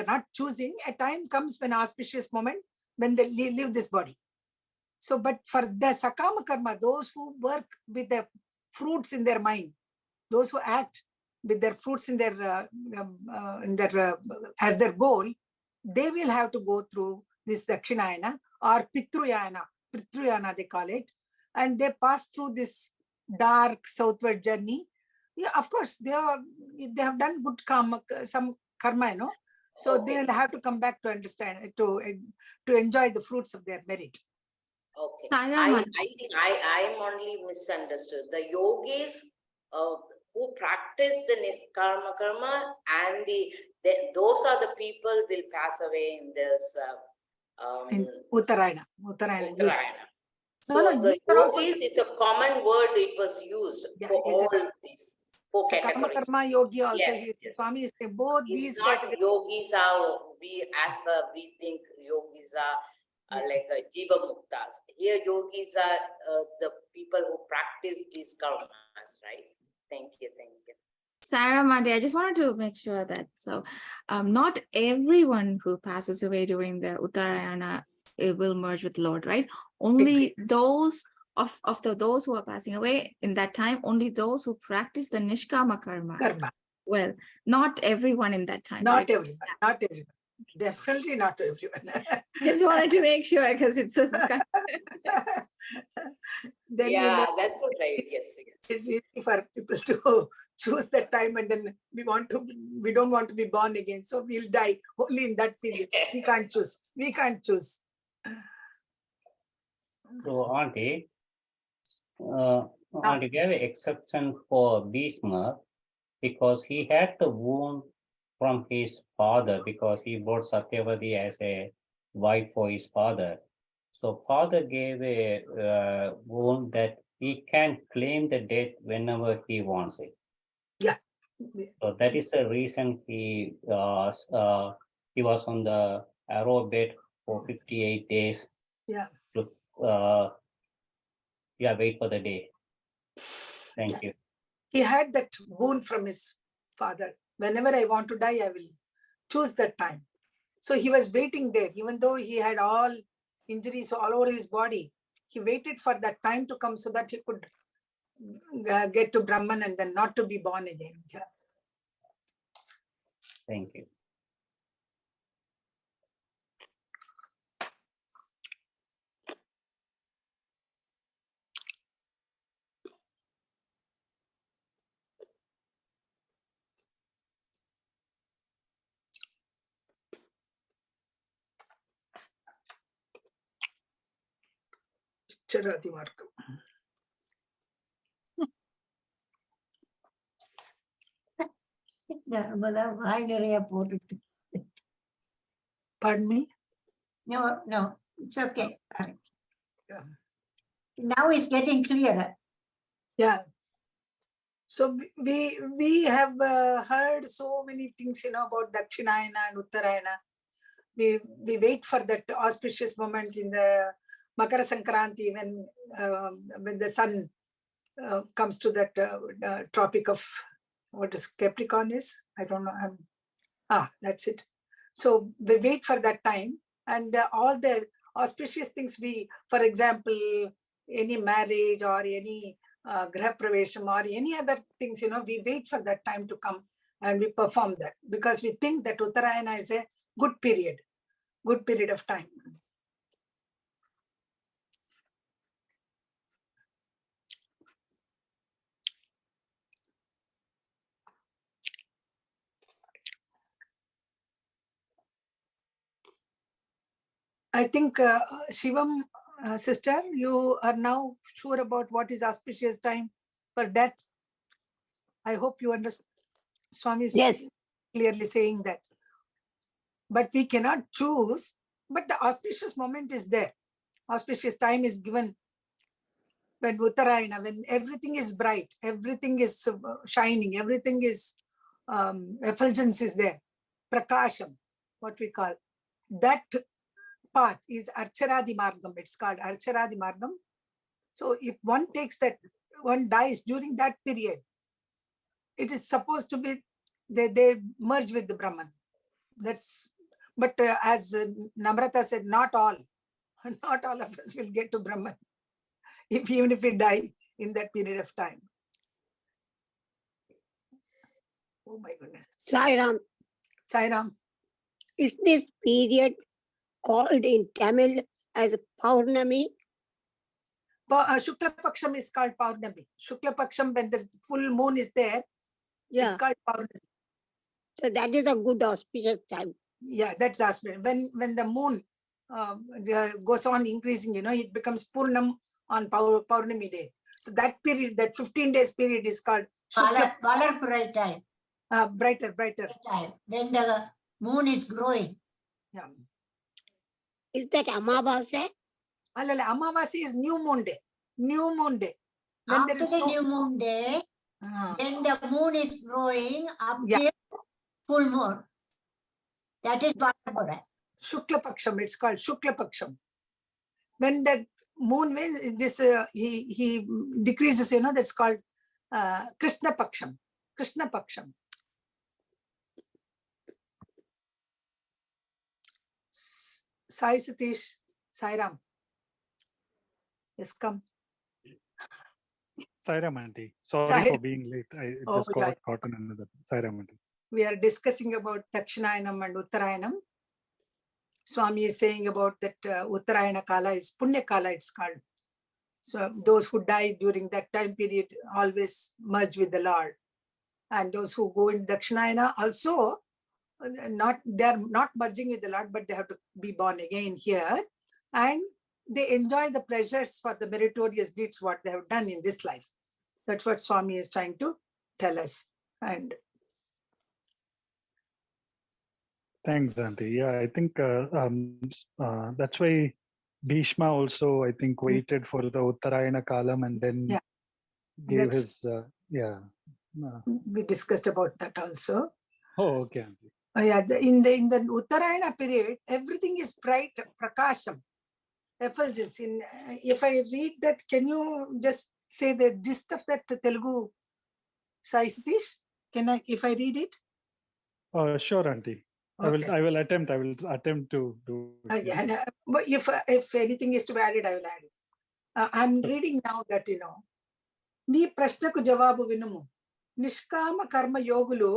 not choosing. A time comes when auspicious moment when they leave this body. So, but for the Sakama Karma, those who work with the fruits in their mind, those who act with their fruits in their as their goal, they will have to go through this Dakshinayana or Pitruyana they call it, and they pass through this dark southward journey. Yeah, of course, they have done good karma, some karma, so they will have to come back to understand, to enjoy the fruits of their merit. Okay, I think I am only misunderstood. The yogis, who practice the Niskarma Karma, and those are the people will pass away in this In Uttarayana. Uttarayana. use- Uttarayana. No, So no, the these are also yogis is a common word, it was used Yeah, for it all is. these four So Karma categories. Karma Yogi also, Yes, he Swami is saying both It's these not categories. yogis are, we think yogis are like Jiva Muktas. Here yogis are the people who practice these karmas, right? Thank you, thank you. Sarah Mandi, I just wanted to make sure that not everyone who passes away during the Uttarayana will merge with Lord, right? Only those those who are passing away in that time, only those who practice the Nishkama Karma. Karma. Well, not everyone in that time. Not right? everyone. Not everyone. Definitely not everyone. Just wanted to make sure because it's so Then Yeah, that's all right. Yes, it's yes. easy for people to choose that time, and then we don't want to be born again, so we'll die only in that period. We can't choose. We can't choose. So, Auntie gave an exception for Bhishma because he had the wound from his father because he brought Satyavati as a wife for his father. So father gave a wound that he can claim the death whenever he wants it. Yeah. So that is the reason he was on the arrow bed for 58 days. Yeah. To wait for the day. Thank you. He had that wound from his father. Whenever I want to die, I will choose that time. So he was waiting there, even though he had all injuries all over his body. He waited for that time to come so that he could get to Brahman and then not to be born again. Yeah. Thank you. Charati Markam. Pardon me? No, it's okay. Yeah. Now it's getting clearer. Yeah. So we have heard so many things, about Dakshinayana and Uttarayana. We wait for that auspicious moment in the Makara Sankranti when the sun comes to that tropic of what is Capricorn is. I don't know. That's it. So we wait for that time, and all the auspicious things for example, any marriage or any Graha Pravesham or any other things, we wait for that time to come and we perform that because we think that Uttarayana is a good period of time. I think Shivam, sister, you are now sure about what is auspicious time for death. I hope you understand. Swami is Yes. clearly saying that. But we cannot choose, but the auspicious moment is there. Auspicious time is given when Uttarayana, when everything is bright, everything is shining, everything is effulgence is there. Prakasham, what we call. That path is Archaradi Margam. It's called Archaradi Margam. So if one takes that, one dies during that period, it is supposed to be, they merge with the Brahman. But as Namrata said, not all of us will get to Brahman, even if we die in that period of time. Oh my goodness. Sai Ram, Sai Ram. is this period called in Tamil as Paurnami? Shukla Paksham is called Paurnami. Shukla Paksham, when the full moon is there, it's called Paurnami. So that is a good auspicious time. Yeah, that's auspicious. When the moon goes on increasing, it becomes Purnam on Paurnami day. So that period, that 15 days period is called Color bright time. Brighter. Time. When the moon is growing. Yeah. Is that Amavasya? Amavasi is new moon day. New moon day. When After there is the no, new moon day, when the moon is growing up Yeah. till full moon. That is what Shukla Paksham, it's called Shukla Paksham. When the moon, when this he decreases, that's called Krishna Paksham. Krishna Paksham. Sai Satish, Sai Ram. Yes, come. Sairam auntie, sorry Sai- for being late. I Oh, just yeah. got caught in another. Sairam auntie. We are discussing about Dakshinayanam and Uttarayanam. Swami is saying about that Uttarayana Kala is Punya Kala, it's called. So those who die during that time period always merge with the Lord. And those who go in Dakshinayana also, they are not merging with the Lord, but they have to be born again here. And they enjoy the pleasures for the meritorious deeds, what they have done in this life. That's what Swami is trying to tell us. And Thanks, auntie. Yeah, I think that's why Bhishma also, I think, waited for the Uttarayana Kalam and then Yeah, gave that's- his, we discussed about that also. Oh, okay, auntie. Yeah, in the Uttarayana period, everything is bright, prakasham, effulgence. If I read that, can you just say the gist of that Telugu, Sai Satish? If I read it? Sure, auntie. Okay. I will attempt to do it. Yeah, and, but if anything is to be added, I will add it. I'm reading now that, నీ ప్రశ్నకు జవాబు వినుము. నిష్కామ కర్మ యోగులు,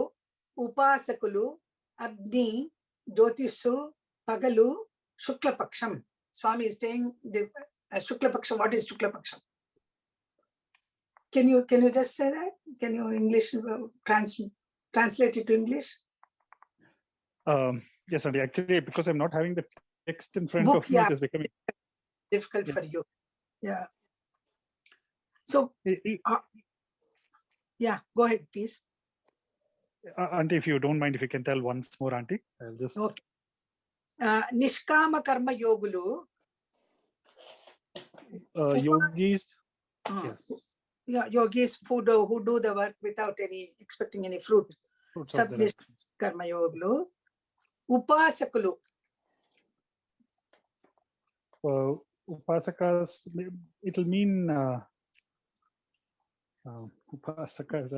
ఉపాసకులు, అగ్ని, జ్యోతిషు, పగలు, శుక్లపక్షం. Swami is saying the శుక్లపక్షం. What is శుక్లపక్షం? Can you just say that? Can you English translate it to English? Yes, auntie. Actually, because I'm not having the text in front Book, of me, yeah. it is becoming Difficult for you. Yeah. So, yeah, go ahead, please. Auntie, if you don't mind, if you can tell once more, auntie, I'll just. Okay. Nishkama karma yogulu. Yogis. Yes. Yeah, yogis who do the work without expecting any fruit. Fruits of their actions. Karma yogulu. Upasakulu. Upasakas, it'll mean upasakas.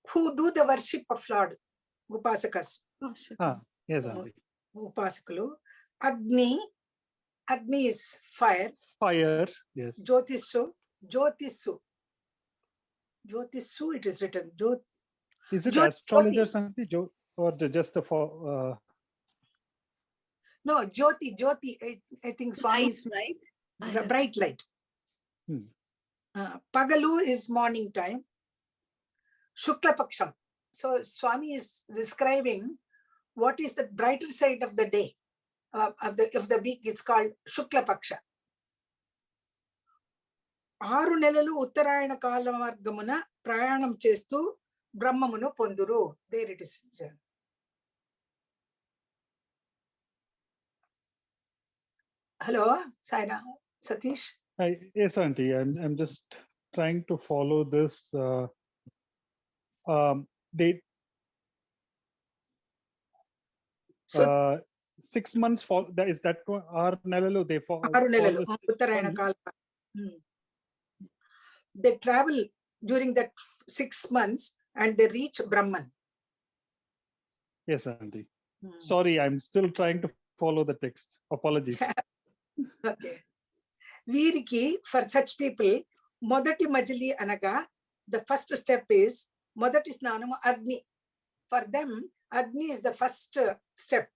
Who do the worship of Lord. Upasakas. Yes, auntie. Upasakulu. Agni. Agni is fire. Fire, yes. Jyotisu. Jyotisu, it is written. Is it Jyoti. astrologers, auntie, or just for? No, Jyoti. I think Swami is right? bright light. Pagalu is morning time. Shukla Paksham. So Swami is describing what is the brighter side of the day, of the week. It's called Shukla Paksha. 6 నెలలు ఉత్తరాయణ కాల మార్గమున ప్రయాణం చేస్తూ బ్రహ్మమును పొందురు. There it is. Hello, Saira, Satish. Yes, auntie. I'm just trying to follow this. They. So 6 months for that is that 6 నెలలు they for 6 నెలలు ఉత్తరాయణ కాల. They travel during that 6 months and they reach Brahman. Yes, auntie. Sorry, I'm still trying to follow the text. Apologies. Okay. Viriki, for such people, modati majali anaga, the first step is modati snanamu Agni. For them, Agni is the first step.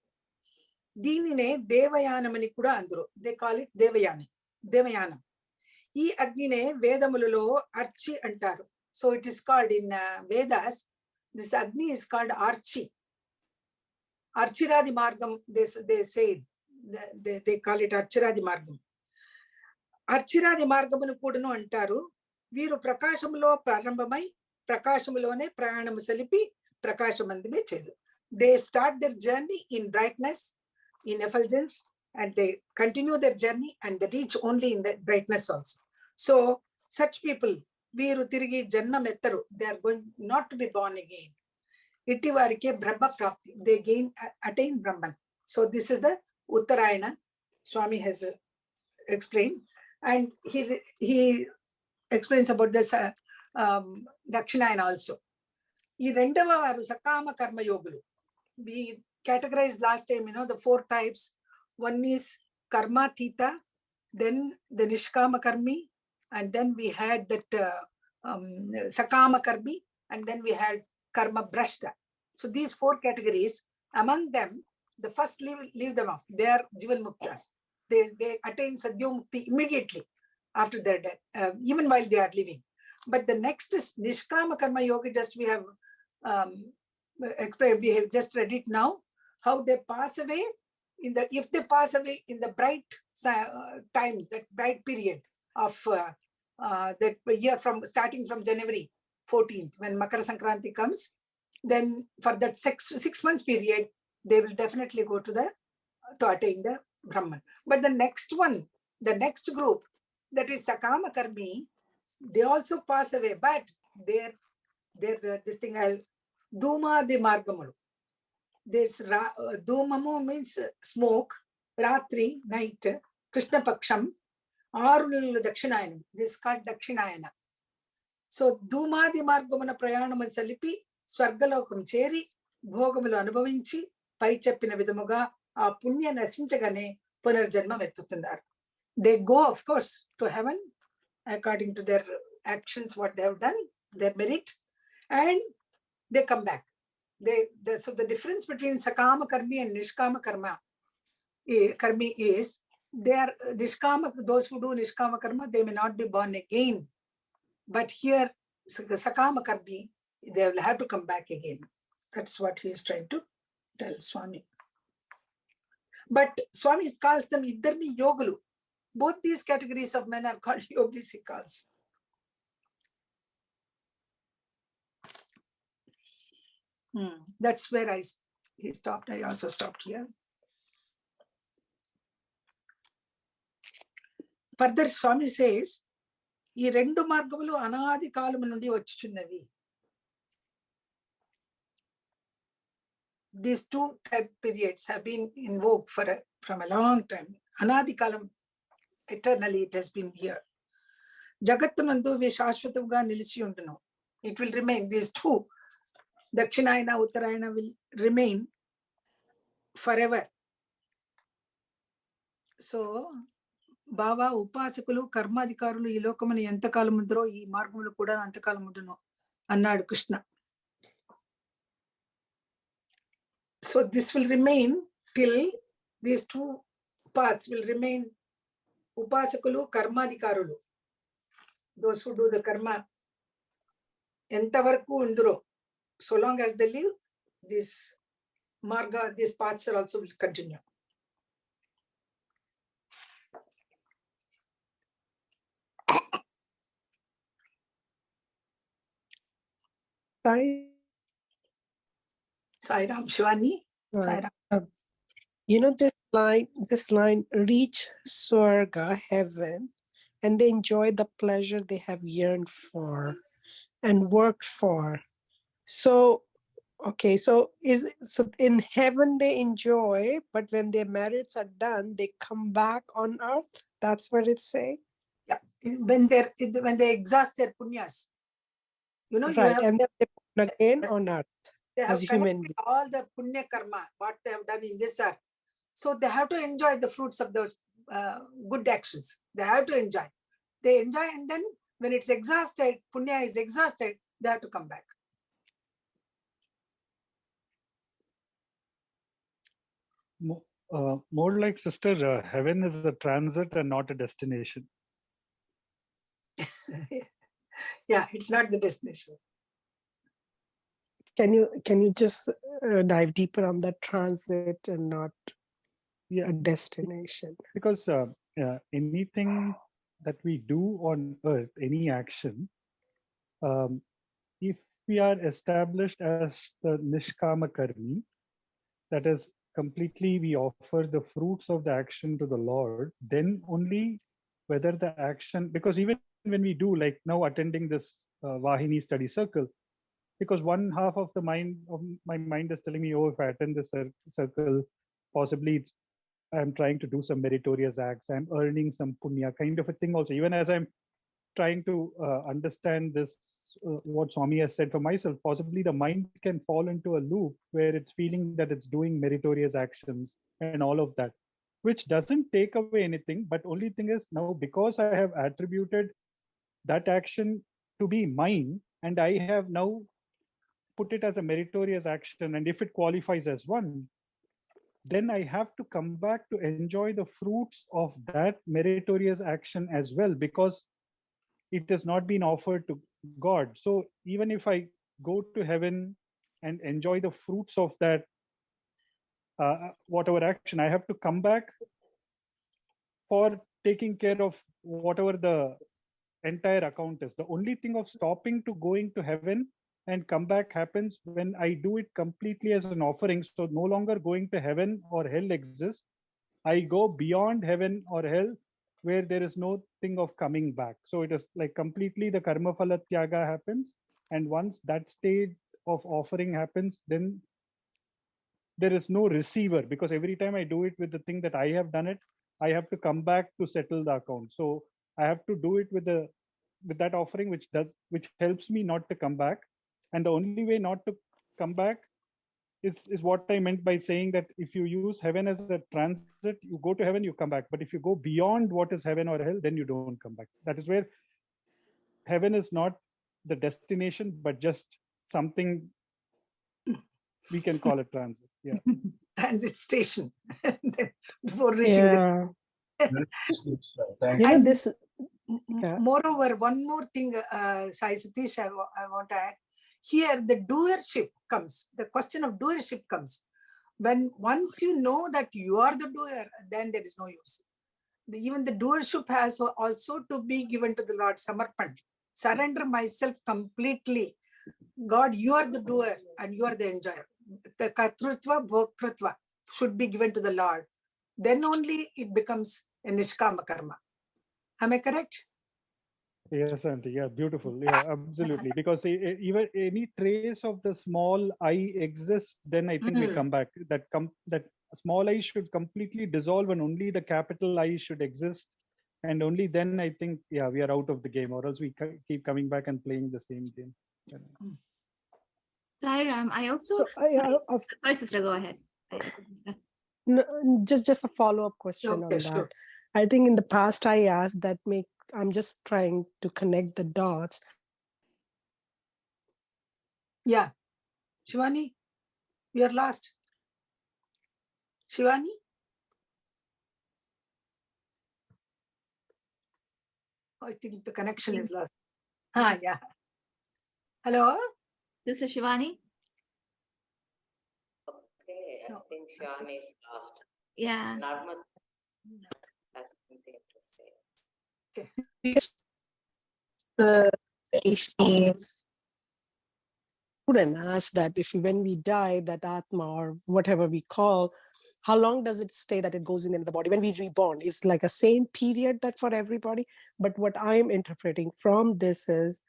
Deenine Devayanamani kuda andru. They call it Devayanam. ఈ అగ్నినే వేదములలో అర్చి అంటారు. So it is called in Vedas, this అగ్ని is called arch. అర్చిరాది మార్గం, they call it అర్చిరాది మార్గం. అర్చిరాది మార్గమును కూడాను అంటారు. వీరు ప్రకాశములో ప్రారంభమై ప్రకాశములోనే ప్రయాణము సలిపి ప్రకాశమందుమే చేదు. They start their journey in brightness, in effulgence, and they continue their journey and they reach only in the brightness also. So such people, వీరు తిరిగి జన్మమెత్తరు. They are going not to be born again. ఇట్టి వారికే బ్రహ్మ ప్రాప్తి. They attain Brahman. So this is the Uttarayana Swami has explained, and he explains about this Dakshinayana also. ఈ రెండవ వారు సకామ కర్మ యోగులు. We categorized last time, the 4 types. One is karma theta, then the nishkama karmi, and then we had that sakama karmi, and then we had karma brashta. So these 4 categories, among them, the first leave them off. They are jivan muktas. They attain sadhya mukti immediately after their death, even while they are living. But the next is nishkama karma yoga. Just we have explained, we have just read it now, how they pass away if they pass away in the bright time, that bright period of that year, starting from January 14th, when Makara Sankranti comes, then for that 6 months period, they will definitely go to attain the Brahman. But the next one, the next group, that is Sakama Karmi, they also pass away, but this thing, Duma di Margamalu. This Dumamu means smoke, Ratri, night, Krishna Paksham, Arunil Dakshinayana. This is called Dakshinayana. So Dumadi Margamana Prayanam Salipi, Swargalokam Cheri, Bhogamulu Anubavinchi, Pai Cheppina Vidamuga, Punya Nashinchagane, Punarjanma Metutundar. They go, of course, to heaven according to their actions, what they have done, their merit, and they come back. So the difference between Sakama Karmi and Nishkama Karmi is, they are Nishkama, those who do Nishkama Karma, they may not be born again. But here, Sakama Karmi, they will have to come back again. That's what he is trying to tell Swami. But Swami calls them Iddarni Yogalu. Both these categories of men are called yogis, he calls. That's where he stopped. I also stopped here. Further, Swami says, ఈ 2 మార్గములు అనాది కాలము నుండి వచ్చుచున్నవి. These 2 type periods have been in vogue from a long time. Anadi kalam, eternally it has been here. Jagattunandu vi shashwatamuga nilichi unduno. It will remain. These 2, Dakshinayana, Uttarayana, will remain forever. So, Baba, Upasakulu, Karmadikaru, ఈ లోకమును ఎంతకాలం ఉందరో ఈ మార్గములు కూడా అంతకాలం ఉండును అన్నాడు Krishna. So this will remain till these 2 paths will remain. Upasakulu, Karmadikaru, those who do the karma, entavaraku unduro, so long as they live, this marga, these paths are also will continue. Sai Ram, Shivani. Sai Ram. This line, reach Swarga, heaven, and they enjoy the pleasure they have yearned for and worked for. So, okay, so in heaven they enjoy, but when their merits are done, they come back on earth. That's what it's saying. Yeah, when they exhaust their punyas, right, and then they born again on earth. They have as human beings. All the punya karma, what they have done in this earth. So they have to enjoy the fruits of those good actions. They have to enjoy. They enjoy, and then when it's exhausted, punya is exhausted, they have to come back. More like, sister, heaven is a transit and not a destination. Yeah, it's not the destination. Can you just dive deeper on that transit and not a destination? Because anything that we do on earth, any action, if we are established as the Nishkama Karmi, that is completely we offer the fruits of the action to the Lord, then only whether the action, because even when we do, like now attending this Vahini study circle, because one half of my mind is telling me, oh, if I attend this circle, possibly I'm trying to do some meritorious acts, I'm earning some punya kind of a thing also. Even as I'm trying to understand this, what Swami has said for myself, possibly the mind can fall into a loop where it's feeling that it's doing meritorious actions and all of that, which doesn't take away anything. But only thing is now, because I have attributed that action to be mine, and I have now put it as a meritorious action, and if it qualifies as one, then I have to come back to enjoy the fruits of that meritorious action as well, because it has not been offered to God. So even if I go to heaven and enjoy the fruits of that whatever action, I have to come back for taking care of whatever the entire account is. The only thing of stopping to going to heaven and come back happens when I do it completely as an offering. So no longer going to heaven or hell exists. I go beyond heaven or hell, where there is no thing of coming back. So it is like completely the karma phala tyaga happens. And once that stage of offering happens, then there is no receiver, because every time I do it with the thing that I have done it, I have to come back to settle the account. So I have to do it with that offering, which helps me not to come back. And the only way not to come back is what I meant by saying that if you use heaven as a transit, you go to heaven, you come back. But if you go beyond what is heaven or hell, then you don't come back. That is where heaven is not the destination, but just something we can call a transit. Yeah. Transit station before reaching the. Thank You you. know, this, yeah. Moreover, one more thing, Sai Satish, I want to add. Here, the doership comes. The question of doership comes. When once you know that you are the doer, then there is no use. Even the doership has also to be given to the Lord. Samarpan. Surrender myself completely. God, you are the doer and you are the enjoyer. The katrutva, bhoktrutva should be given to the Lord. Then only it becomes a nishkama karma. Am I correct? Yes, Auntie. Yeah, beautiful. Yeah, absolutely. Because even any trace of the small I exists, then I think we come back. That small I should completely dissolve, and only the capital I should exist. And only then I think, yeah, we are out of the game, or else we keep coming back and playing the same game. Sairam, I also. So, Sorry, sister, go ahead. just a follow-up question on that. Sure. I think in the past I asked that I'm just trying to connect the dots. Yeah. Shivani, we are lost. Shivani? I think the connection is lost. Yeah. Hello? Sister Shivani? Okay, I think Shivani is lost. Yeah. Narmad has something to say. And ask that if when we die, that Atma or whatever we call, how long does it stay that it goes in the body? When we reborn, it's like a same period that for everybody. But what I'm interpreting from this is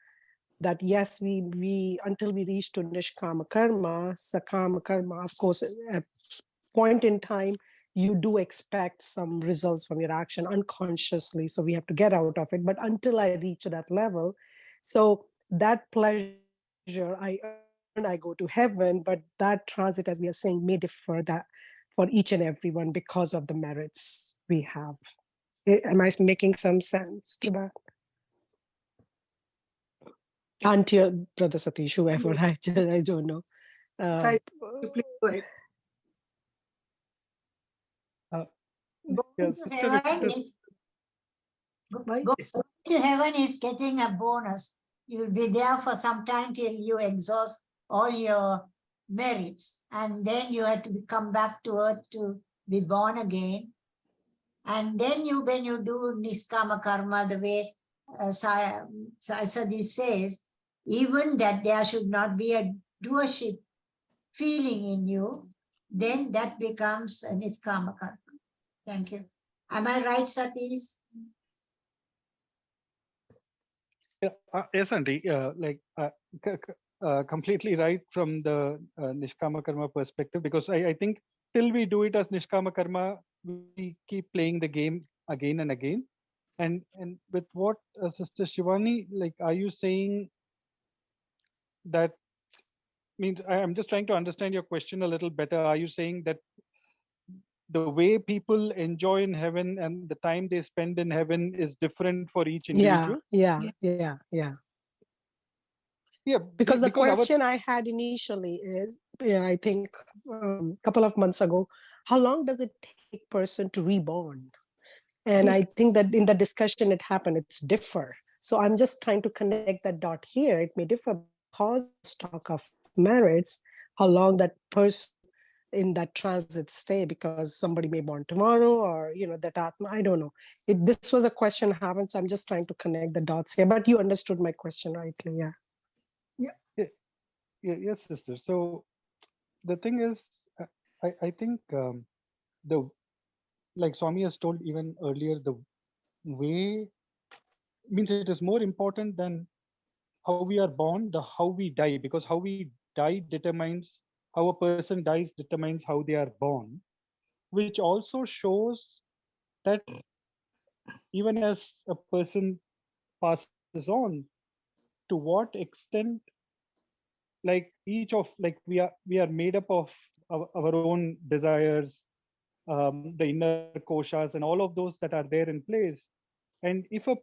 that yes, we until we reach to Nishkama Karma, Sakama Karma, of course, at point in time, you do expect some results from your action unconsciously. So we have to get out of it. But until I reach that level, so that pleasure I earn, I go to heaven, but that transit, as we are saying, may differ that for each and everyone because of the merits we have. Am I making some sense to that? Auntie, Brother Satish, whoever, I don't know. Sai, please go ahead. Going to heaven is getting a bonus. You'll be there for some time till you exhaust all your merits, and then you have to come back to earth to be born again. And then when you do Niskama Karma, the way Sai Sadi says, even that there should not be a doership feeling in you, then that becomes a Niskama Karma. Thank you. Am I right, Satish? Yes, Auntie. Completely right from the Nishkama Karma perspective, because I think till we do it as Nishkama Karma, we keep playing the game again and again. And with what Sister Shivani, like, are you saying that means I'm just trying to understand your question a little better. Are you saying that the way people enjoy in heaven and the time they spend in heaven is different for each individual? Yeah. Because the because question I had initially is, I think a couple of months ago, how long does it take person to reborn? And I think that in the discussion it happened, it's differ. So I'm just trying to connect that dot here. It may differ because talk of merits, how long that person in that transit stay, because somebody may born tomorrow, or that Atma, I don't know. This was a question happened, so I'm just trying to connect the dots here. But you understood my question rightly, yeah. Yes, sister. So the thing is, I think like Swami has told even earlier, the way means it is more important than how we are born, the how we die, because how we die determines how a person dies, determines how they are born, which also shows that even as a person passes on, to what extent, like each of, like we are made up of our own desires, the inner koshas and all of those that are there in place. And if a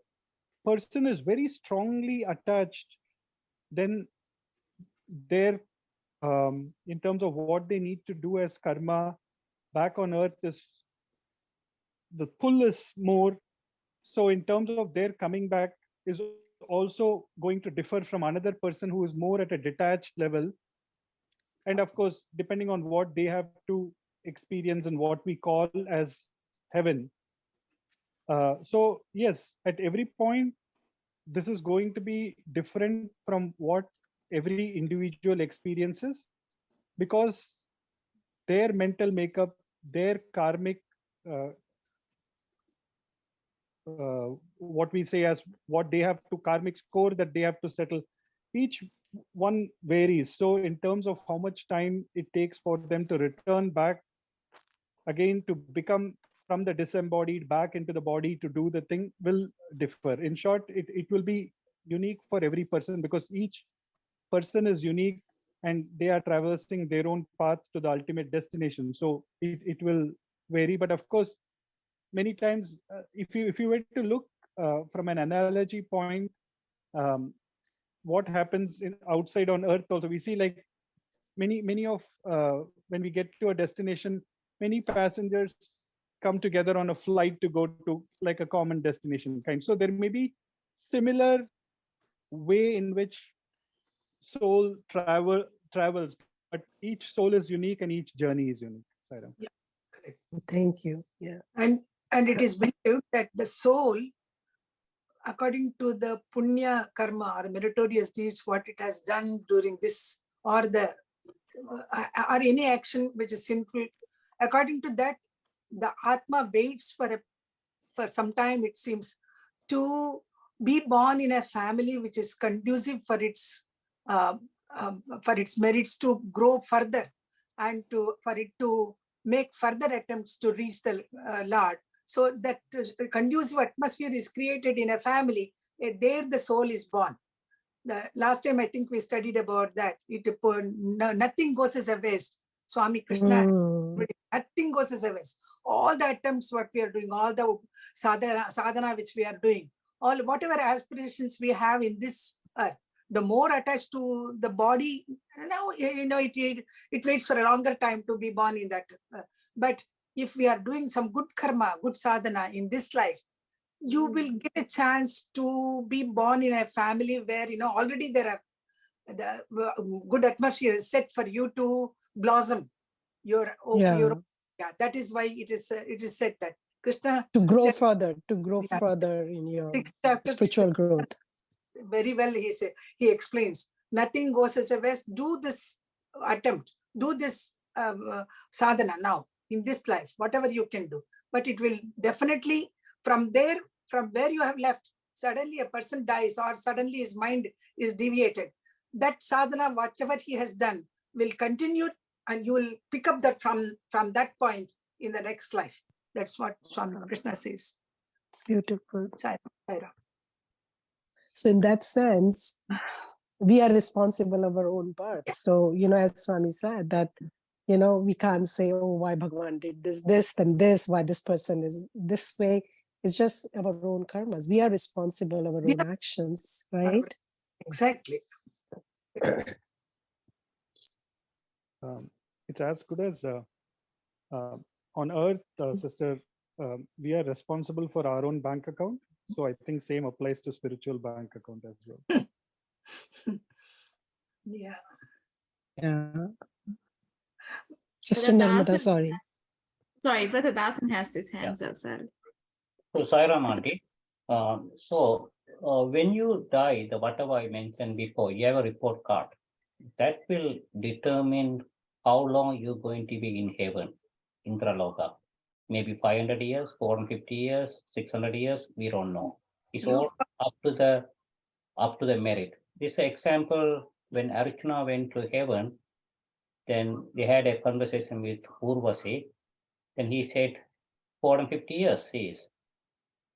person is very strongly attached, then their in terms of what they need to do as karma back on earth, is the pull is more. So in terms of their coming back is also going to differ from another person who is more at a detached level. And of course, depending on what they have to experience and what we call as heaven. So yes, at every point, this is going to be different from what every individual experiences, because their mental makeup, their karmic, what we say as what they have to karmic score that they have to settle, each one varies. So in terms of how much time it takes for them to return back again to become from the disembodied back into the body to do the thing will differ. In short, it will be unique for every person, because each person is unique and they are traversing their own path to the ultimate destination. So it will vary. But of course, many times, if you were to look from an analogy point, what happens in outside on earth also, we see like many of when we get to a destination, many passengers come together on a flight to go to like a common destination kind. So there may be similar way in which soul travels, but each soul is unique and each journey is unique. Sairam. Yeah, correct. Thank you. Yeah. And it is believed that the soul, according to the punya karma or meritorious deeds, what it has done during this or any action which is sinful, according to that, the atma waits for some time, it seems, to be born in a family which is conducive for its merits to grow further, and for it to make further attempts to reach the Lord. So that conducive atmosphere is created in a family. There the soul is born. The last time I think we studied about that. Nothing goes as a waste. Swami Krishna, nothing goes as a waste. All the attempts what we are doing, all the sadhana which we are doing, all whatever aspirations we have in this earth, the more attached to the body, now it waits for a longer time to be born in that. But if we are doing some good karma, good sadhana in this life, you will get a chance to be born in a family where already there are the good atmosphere is set for you to blossom. That is why it is said that Krishna To grow just- further, to grow Yes. further in your 6th chapter, spiritual growth. very well he explains, nothing goes as a waste. Do this attempt, do this sadhana now in this life, whatever you can do, but it will definitely from where you have left, suddenly a person dies or suddenly his mind is deviated, that sadhana, whatever he has done, will continue, and you will pick up that from that point in the next life. That's what Swami Krishna says. Beautiful. Sai Ram. So in that sense, we are responsible of our own birth. So, as Swami said, that, we can't say, oh, why Bhagavan did this, then this, why this person is this way. It's just our own karmas. We are responsible of our own actions, right? Exactly. It's as good as on earth, sister, we are responsible for our own bank account. So I think same applies to spiritual bank account as well. Yeah. Yeah. Sister Brother Narmada, Dasan- sorry. Sorry, Brother Dasan has his hands up, sir. So Sai Ram Aunty, when you die, the whatever I mentioned before, you have a report card. That will determine how long you're going to be in heaven, Indraloka. Maybe 500 years, 450 years, 600 years, we don't know. It's all up to the merit. This example, when Arjuna went to heaven, then they had a conversation with Urvasi. Then he said, 450 years, says.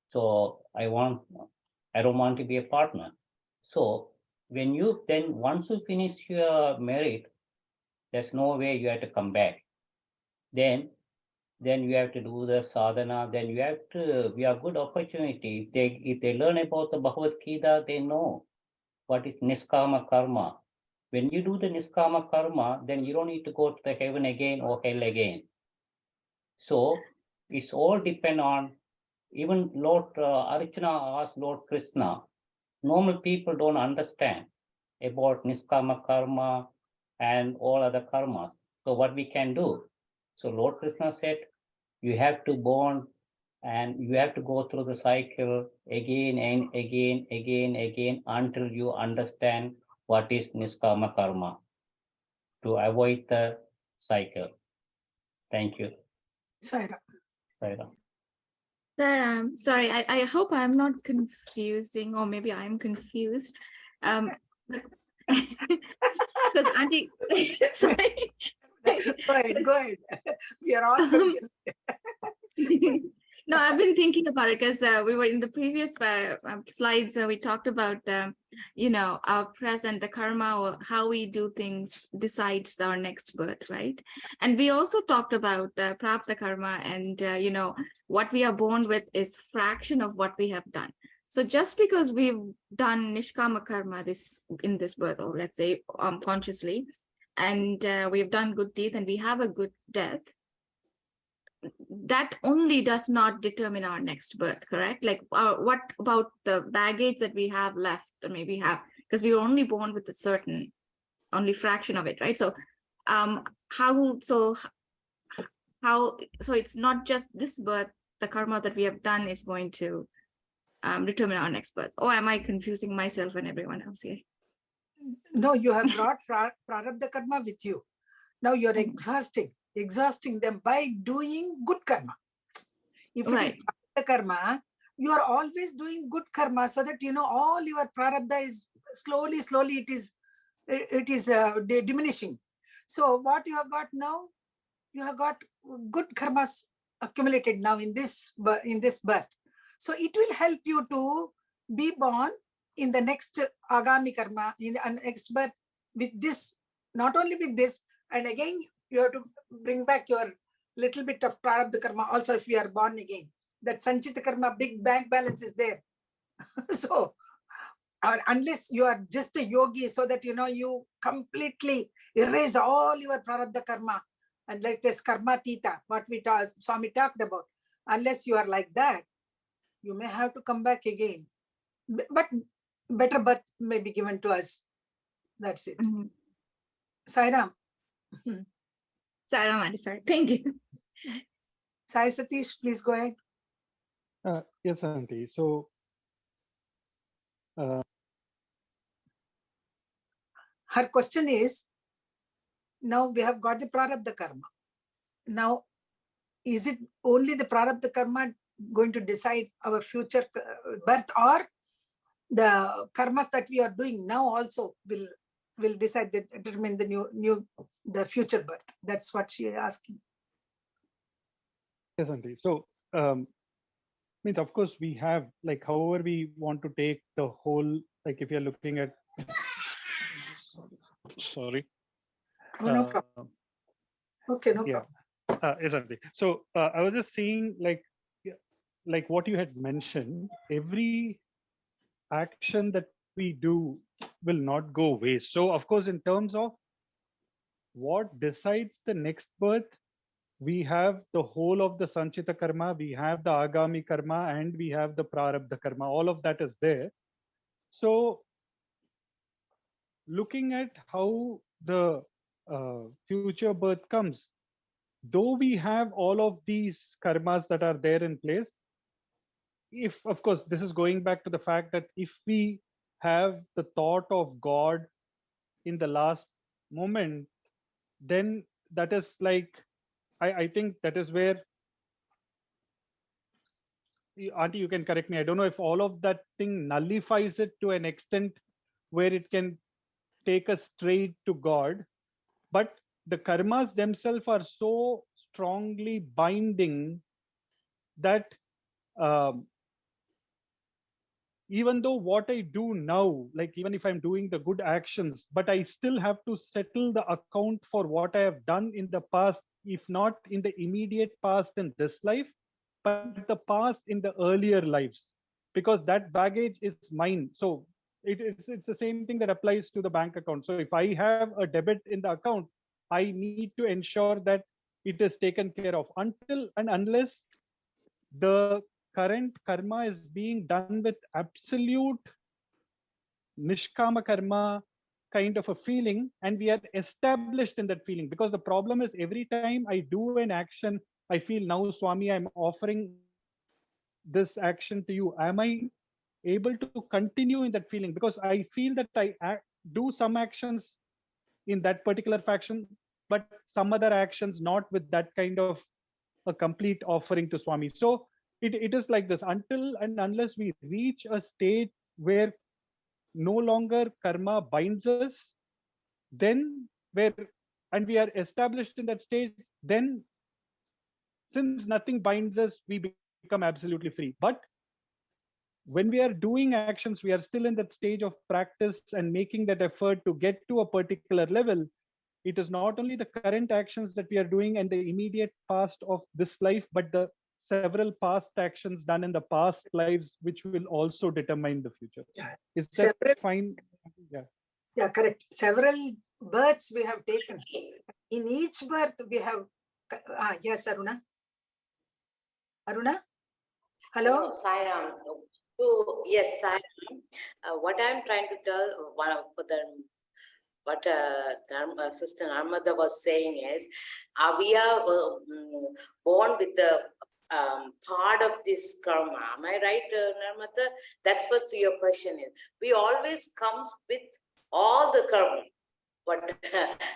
So I don't want to be a partner. So once you finish your merit, there's no way you have to come back. Then you have to do the sadhana. Then we have good opportunity. If they learn about the Bhagavad Gita, they know what is niskama karma. When you do the niskama karma, then you don't need to go to the heaven again or hell again. So it's all depend on, even Lord Arjuna asked Lord Krishna, normal people don't understand about niskama karma and all other karmas. So what we can do? So Lord Krishna said, you have to born and you have to go through the cycle again and again until you understand what is niskama karma to avoid the cycle. Thank you. Sai Ram. Sai Ram. Sir, sorry, I hope I'm not confusing, or maybe I'm confused. Because Auntie, sorry. Go ahead. We are all confused. No, I've been thinking about it because we were in the previous slides. We talked about, our present, the karma, or how we do things decides our next birth, right? And we also talked about prapta karma, and what we are born with is fraction of what we have done. So just because we've done nishkama karma in this birth, or let's say consciously, and we've done good deeds and we have a good death, that only does not determine our next birth, correct? Like what about the baggage that we have left, or maybe have, because we were only born with a certain, only fraction of it, right? So so it's not just this birth, the karma that we have done is going to determine our next birth. Or am I confusing myself and everyone else here? No, you have brought prarabdha karma with you. Now you're exhausting them by doing good karma. If it is prarabdha karma, you are always doing good karma, so that all your prarabdha is slowly it is diminishing. So what you have got now, you have got good karmas accumulated now in this birth. So it will help you to be born in the next agami karma, in the next birth, with this, not only with this, and again you have to bring back your little bit of prarabdha karma also if you are born again. That sanchita karma, big bank balance is there. So unless you are just a yogi, so that you completely erase all your prarabdha karma, and like this karma tita, what Swami talked about, unless you are like that, you may have to come back again. But better birth may be given to us. That's it. Mm-hmm. Sai Ram. Sai Ram, sorry. Thank you. Sai Satish, please go ahead. Yes, Auntie. So Her question is, now we have got the prarabdha karma. Now, is it only the prarabdha karma going to decide our future birth, or the karmas that we are doing now also will decide, determine the future birth? That's what she is asking. yes, Auntie. So means, of course, we have, like, however we want to take the whole, like if you're looking at, sorry. Oh, no problem. Okay, no Yeah. problem. Yes, Auntie. So I was just saying, like what you had mentioned, every action that we do will not go waste. So of course, in terms of what decides the next birth, we have the whole of the Sanchita karma, we have the Agami karma, and we have the Prarabdha karma. All of that is there. So looking at how the future birth comes, though we have all of these karmas that are there in place, if, of course, this is going back to the fact that if we have the thought of God in the last moment, then that is like, I think that is where, Auntie, you can correct me, I don't know if all of that thing nullifies it to an extent where it can take us straight to God, but the karmas themselves are so strongly binding that even though what I do now, like even if I'm doing the good actions, but I still have to settle the account for what I have done in the past, if not in the immediate past in this life, but the past in the earlier lives, because that baggage is mine. So it's the same thing that applies to the bank account. So if I have a debit in the account, I need to ensure that it is taken care of until and unless the current karma is being done with absolute nishkama karma kind of a feeling, and we are established in that feeling. Because the problem is, every time I do an action, I feel, now Swami, I'm offering this action to you. Am I able to continue in that feeling? Because I feel that I do some actions in that particular faction, but some other actions not with that kind of a complete offering to Swami. So it is like this, until and unless we reach a state where no longer karma binds us, then and we are established in that state, then since nothing binds us, we become absolutely free. But when we are doing actions, we are still in that stage of practice and making that effort to get to a particular level. It is not only the current actions that we are doing and the immediate past of this life, but the several past actions done in the past lives, which will also determine the future. Yeah. Is that fine? Yeah, correct. Several births we have taken. In each birth we have, yes, Aruna. Aruna? Hello? Sairam. Yes, Sairam. What I'm trying to tell, what Sister Narmada was saying is, we are born with the part of this karma. Am I right, Narmada? That's what your question is. We always comes with all the karma. But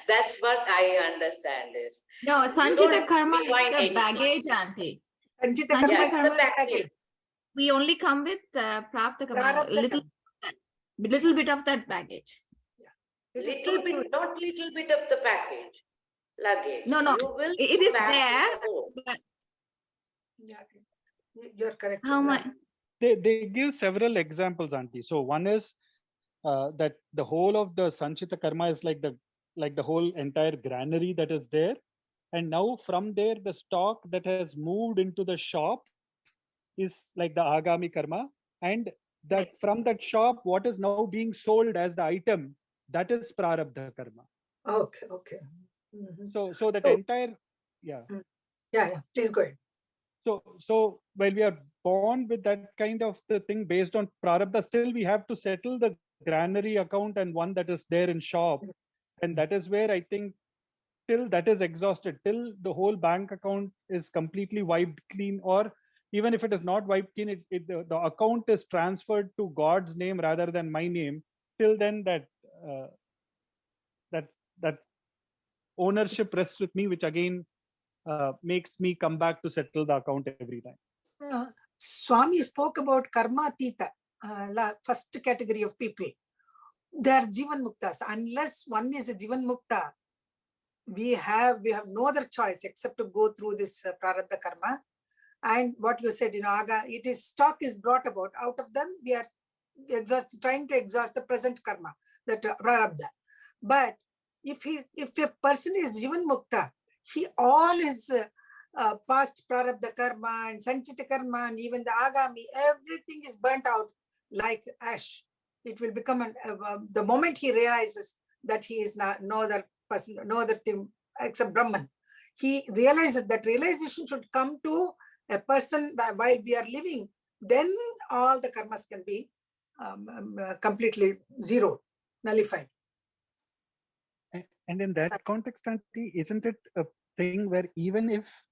that's what I understand is. No, Sanchita karma is the baggage, Auntie. Sanchita karma is a baggage. We only come with prapta karma, little bit of that baggage. Little bit, not little bit of the package, luggage. No, it is there. But yeah, you're correct. How much? They give several examples, Auntie. So one is that the whole of the Sanchita karma is like the whole entire granary that is there. And now from there, the stock that has moved into the shop is like the Agami karma. And that from that shop, what is now being sold as the item, that is Prarabdha karma. Okay, okay. Mm-hmm. So that entire, yeah. Yeah, please go ahead. So while we are born with that kind of the thing based on Prarabdha, still we have to settle the granary account and one that is there in shop. And that is where I think till that is exhausted, till the whole bank account is completely wiped clean, or even if it is not wiped clean, the account is transferred to God's name rather than my name. Till then, that ownership rests with me, which again makes me come back to settle the account every time. Swami spoke about karma tita, first category of people. They are jivan muktas. Unless one is a jivan mukta, we have no other choice except to go through this prarabdha karma. And what you said, it is stock is brought about. Out of them, we are trying to exhaust the present karma, that prarabdha. But if a person is jivan mukta, all his past prarabdha karma and sanchita karma and even the agami, everything is burnt out like ash. It will become the moment he realizes that he is no other person, no other thing except Brahman. He realizes that realization should come to a person while we are living. Then all the karmas can be completely zero, nullified. And in that context, Auntie, isn't it a thing where even if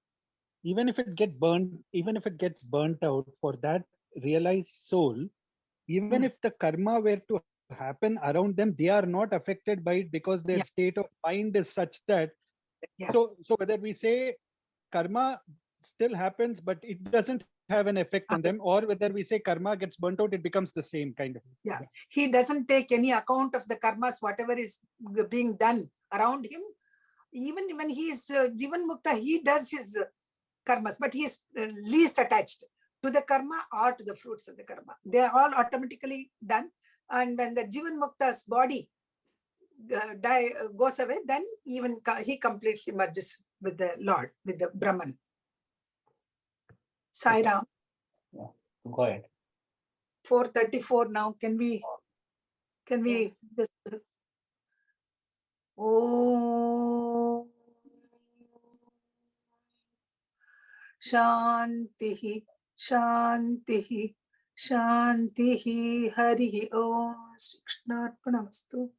it gets burnt out for that realized soul, even if the karma were to happen around them, they are not affected by it because their state of mind is such that. So whether we say karma still happens, but it doesn't have an effect on them, or whether we say karma gets burnt out, it becomes the same kind of. Yeah, he doesn't take any account of the karmas, whatever is being done around him. Even when he is jivan mukta, he does his karmas, but he is least attached to the karma or to the fruits of the karma. They are all automatically done. And when the jivan mukta's body goes away, then even he completely merges with the Lord, with the Brahman. Sai Ram. Yeah. Go ahead. 4:34 now. Can we just Shantihi, Shantihi, Shantihi, Harihi Om. Shri Krishna Arpanamastu.